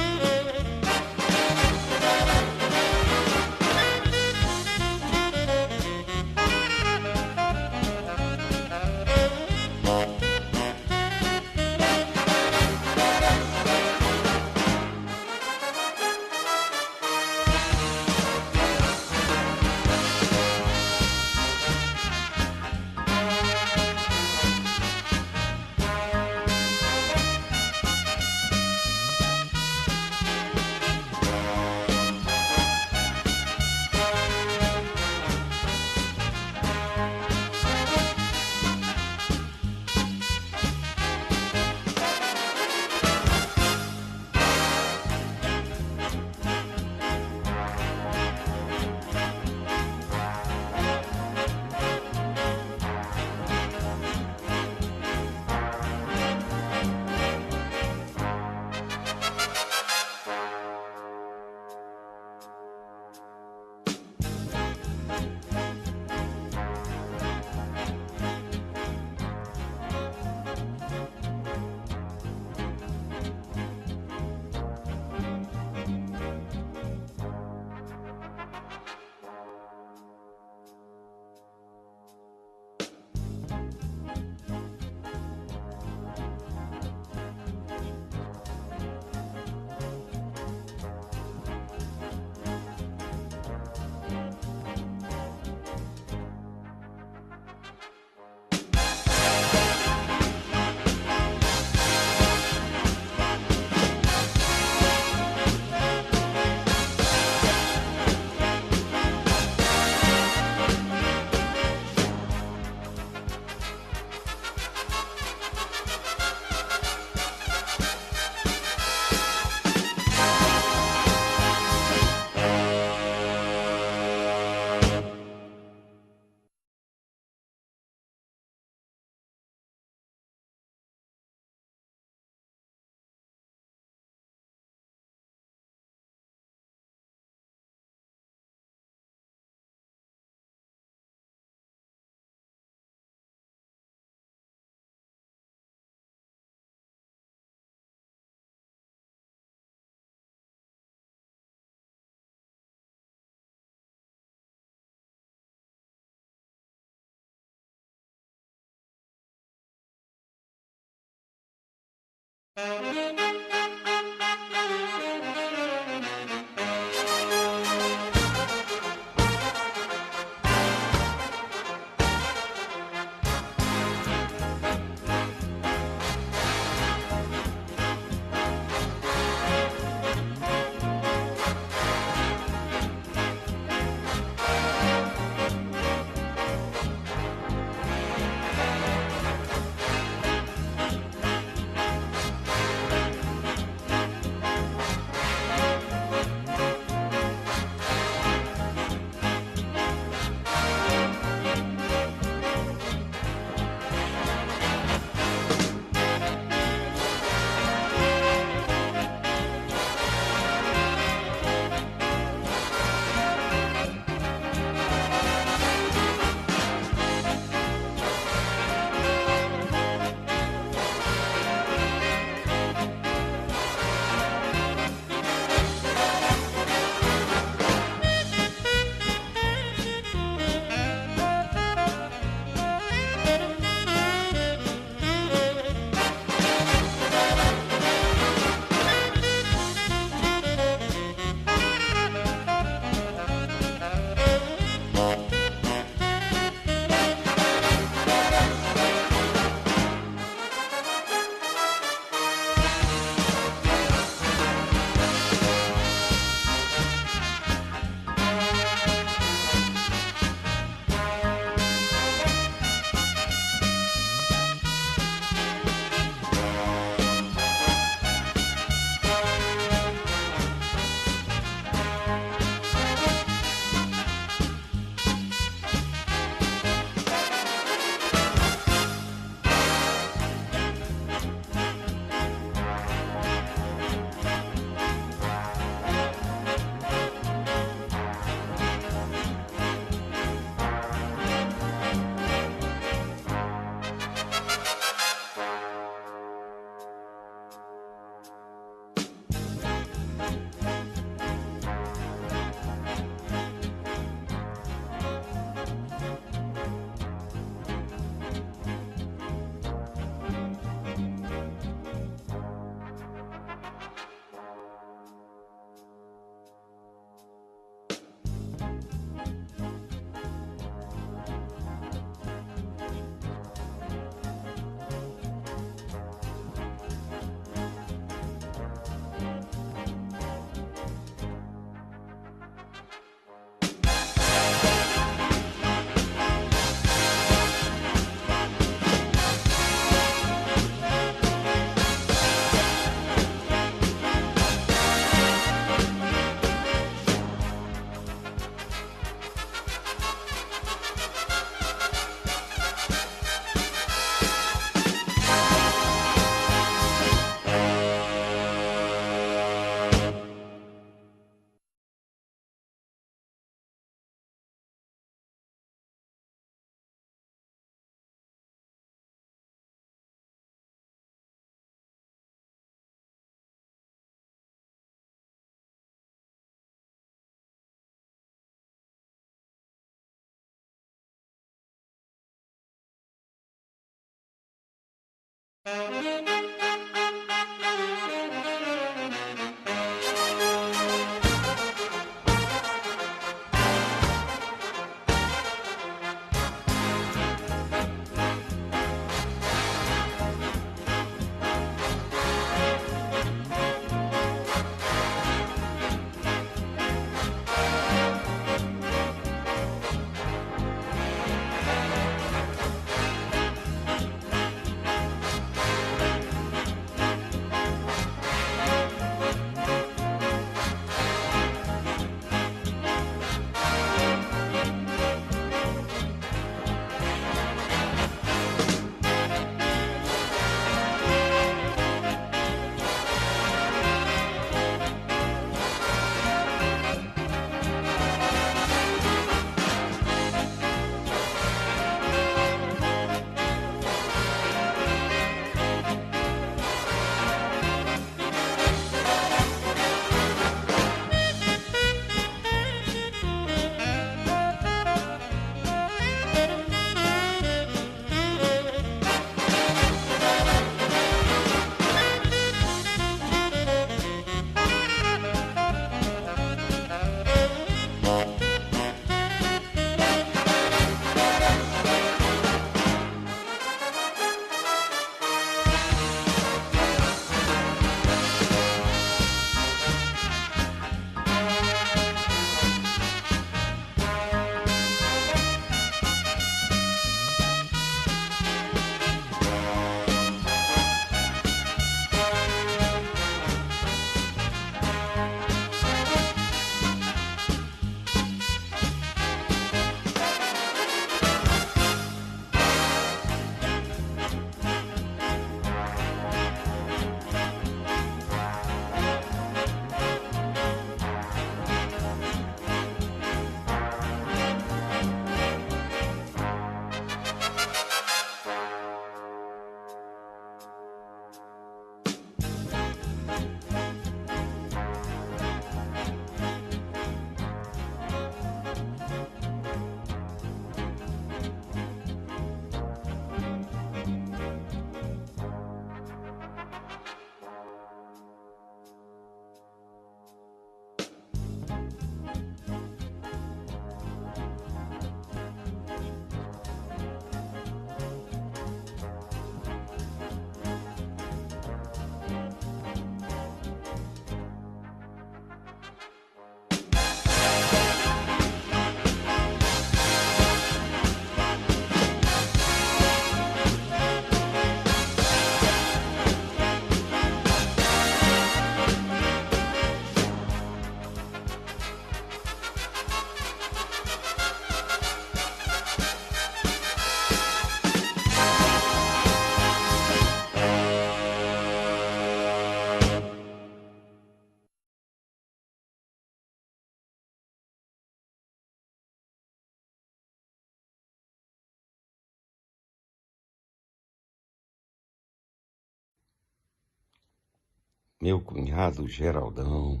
meu cunhado Geraldão,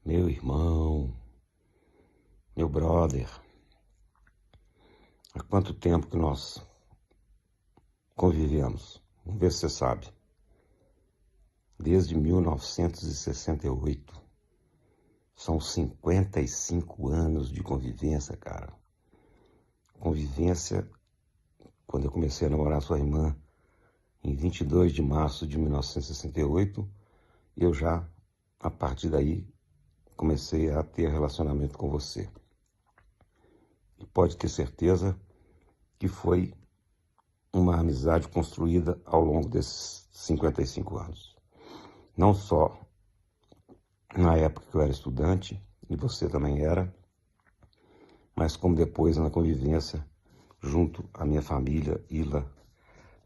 meu irmão, meu brother. Há quanto tempo que nós convivemos? Vamos ver se você sabe. Desde 1968. São 55 anos de convivência, cara. Convivência, quando eu comecei a namorar sua irmã, em 22 de março de 1968, eu já, a partir daí, comecei a ter relacionamento com você. E pode ter certeza que foi uma amizade construída ao longo desses 55 anos. Não só na época que eu era estudante, e você também era, mas como depois na convivência junto à minha família, Ila,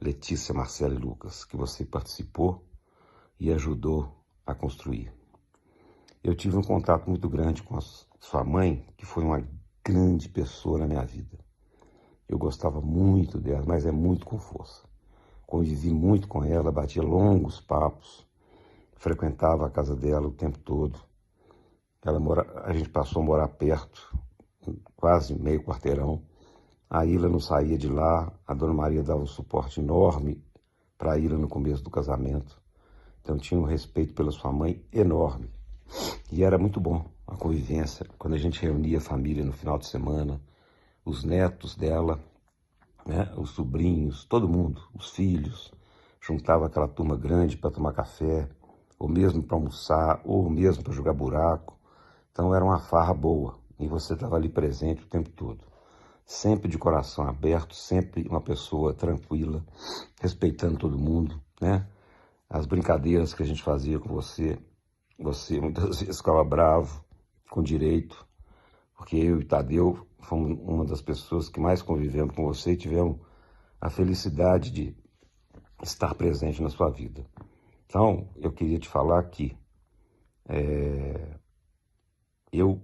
Letícia, Marcela e Lucas, que você participou e ajudou a construir. Eu tive um contato muito grande com a sua mãe, que foi uma grande pessoa na minha vida. Eu gostava muito dela, mas é muito com força. Convivi muito com ela, batia longos papos, frequentava a casa dela o tempo todo. A gente passou a morar perto, quase meio quarteirão. A Ila não saía de lá, a Dona Maria dava um suporte enorme para a Ila no começo do casamento. Então tinha um respeito pela sua mãe enorme. E era muito bom a convivência, quando a gente reunia a família no final de semana, os netos dela, né, os sobrinhos, todo mundo, os filhos, juntava aquela turma grande para tomar café, ou mesmo para almoçar, ou mesmo para jogar buraco. Então era uma farra boa, e você estava ali presente o tempo todo. Sempre de coração aberto, sempre uma pessoa tranquila, respeitando todo mundo, né? As brincadeiras que a gente fazia com você muitas vezes ficava bravo, com direito, porque eu e Tadeu fomos uma das pessoas que mais convivemos com você e tivemos a felicidade de estar presente na sua vida. Então, eu queria te falar que eu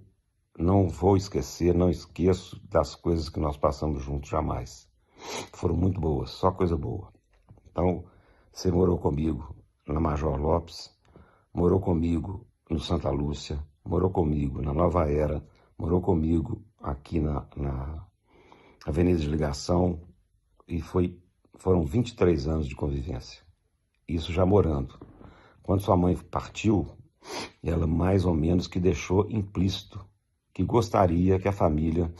não vou esquecer, não esqueço das coisas que nós passamos juntos, jamais. Foram muito boas, só coisa boa. Então, você morou comigo na Major Lopes, morou comigo no Santa Lúcia, morou comigo na Nova Era, morou comigo aqui na Avenida de Ligação, e foram 23 anos de convivência. Isso já morando. Quando sua mãe partiu, ela mais ou menos que deixou implícito que gostaria que a família,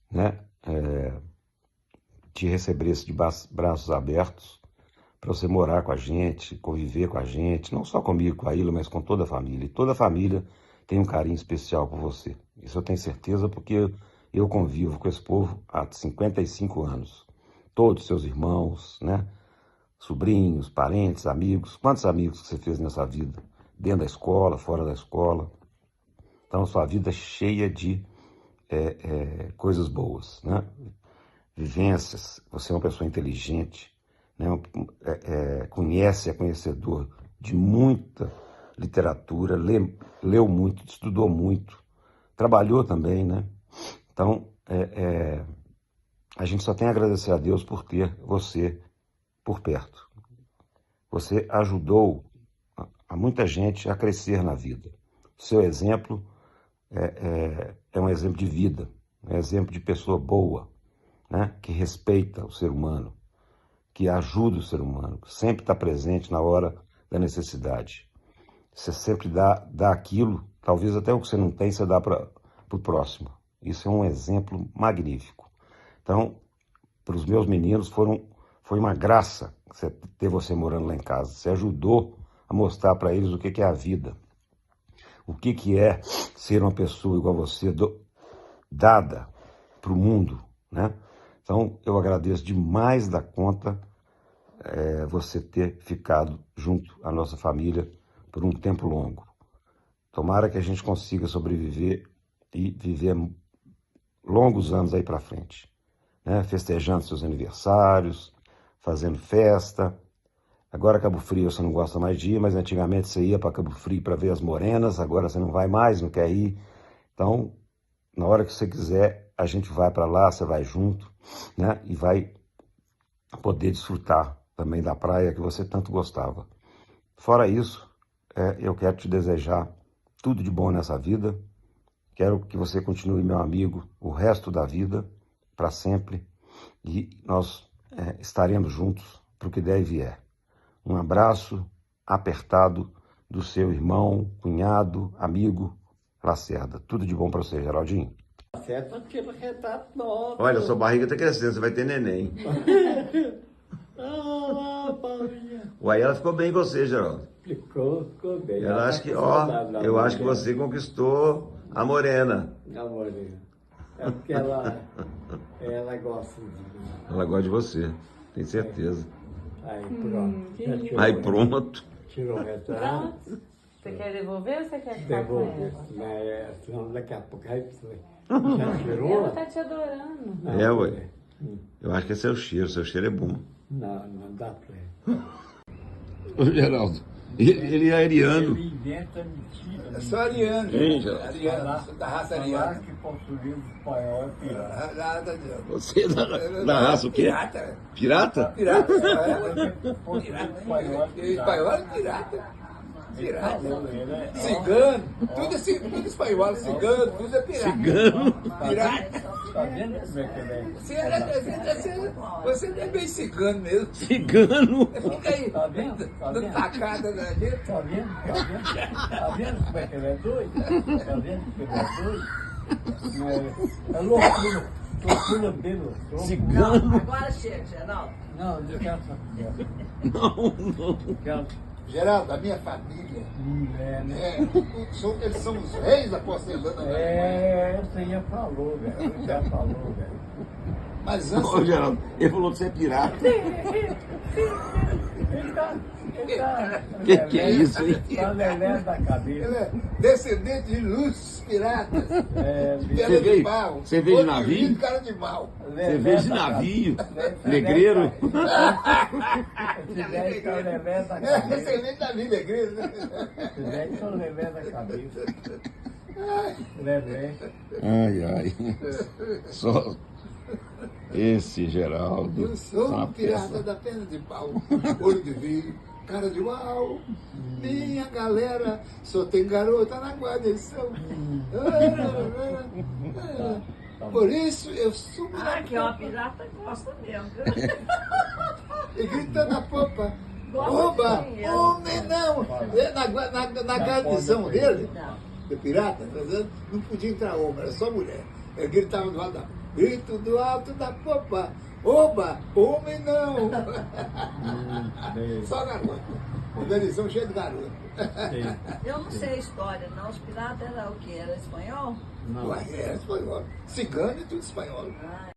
né, te recebesse de braços abertos para você morar com a gente, conviver com a gente, não só comigo, com a Ila, mas com toda a família. E toda a família tem um carinho especial por você. Isso eu tenho certeza, porque eu convivo com esse povo há 55 anos. Todos seus irmãos, né? Sobrinhos, parentes, amigos. Quantos amigos que você fez nessa vida? Dentro da escola, fora da escola. Então, sua vida é cheia de coisas boas, né? Vivências. Você é uma pessoa inteligente, né? Conhece, é conhecedor de muita literatura, leu muito, estudou muito, trabalhou também, né? Então, a gente só tem a agradecer a Deus por ter você por perto. Você ajudou a muita gente a crescer na vida. Seu exemplo é um exemplo de vida, é um exemplo de pessoa boa, né? Que respeita o ser humano, que ajuda o ser humano, que sempre está presente na hora da necessidade. Você sempre dá aquilo, talvez até o que você não tem, você dá para o próximo. Isso é um exemplo magnífico. Então, para os meus meninos, foi uma graça ter você morando lá em casa. Você ajudou a mostrar para eles o que é a vida. O que é ser uma pessoa igual a você, dada para o mundo, né? Então, eu agradeço demais da conta você ter ficado junto à nossa família por um tempo longo. Tomara que a gente consiga sobreviver e viver longos anos aí para frente, né? Festejando seus aniversários, fazendo festa. Agora Cabo Frio você não gosta mais de ir, mas antigamente você ia para Cabo Frio para ver as morenas, agora você não vai mais, não quer ir. Então, na hora que você quiser, a gente vai para lá, você vai junto, né? E vai poder desfrutar também da praia que você tanto gostava. Fora isso, eu quero te desejar tudo de bom nessa vida. Quero que você continue meu amigo o resto da vida, para sempre. E nós estaremos juntos para o que der e vier. Um abraço apertado do seu irmão, cunhado, amigo Lacerda. Tudo de bom para você, Geraldinho. Certo, aquele retrato nosso. Olha, sua barriga está crescendo, você vai ter neném. Ah, Paulinha. Uai, ela ficou bem com você, Geraldo. Ficou bem. Eu acho que, eu acho que você conquistou a morena. A Morena. É porque ela gosta de mim. Ela gosta de você, tenho certeza. Aí pronto. Aí pronto. Tirou o retrato. Pronto. Você quer devolver ou você quer ficar Devolver. com ela? Senão daqui a pouco aí já tirou? Ela tá te adorando. É, ué. Eu acho que é seu cheiro é bom. Não dá pra ele. Ô, Geraldo, ele é ariano. Ele inventa mentira. Eu sou ariano. Hein, Geraldo? Ariano, sou da raça ariana. Que português espanhol é pirata. Nada disso. Você é da raça o quê? Pirata. Pirata? Pirata. Português espanhol é pirata. Espanhol é pirata. Pirata. Ele é Cigano. Tudo espanhol. Cigano, tudo é pirata. Cigano? Pirata. Tá vendo como é que ele é? Você é bem cigano mesmo. Cigano? Fica aí, Tá vendo? Tá dando vendo? tacada na gente. Tá vendo? Tá vendo como é que ele é doido? Tá vendo que ele é doido? É loucura dele. Cigano? Agora chega, Geraldo. Não, eu quero essa conversa. Não. Quero. Geraldo, a minha família, Né? eles são os reis da porcelana. Você já falou, velho. Já falou, velho. Mas antes, Ô, Geraldo, ele falou que você é pirata. Que é isso, hein? Tá lelé da ele cabeça. é descendente de luzes piratas. É, Cara de veio- mal. você veio de Olho navio? lindo, cara de mal. Você veio de navio, negreiro. Esse velho tá lelé da É, cabeça. descendente da vida, igreja. Esse velho tá lelé da cabeça. Lelé. Ai, ai. Só esse Geraldo. Eu sou Uma um pirata peça. da perna de pau, olho de vidro, cara de mal. Minha galera só tem garota na guarnição. Por isso eu subo Ah, que uma pirata gosta mesmo. e gritando na popa. Gosta Oba, sim, homem não! Na garnição dele, Não. de pirata, tá vendo? Não podia entrar homem, era só mulher. Ele gritava do lado da grito do alto da popa. Oba, homem não! Só garota. Organização cheia de garoto. Eu não sei a história, não. Os piratas eram o quê? Era espanhol? Não. Ué, é espanhol. Cigano e tudo espanhol. Ah,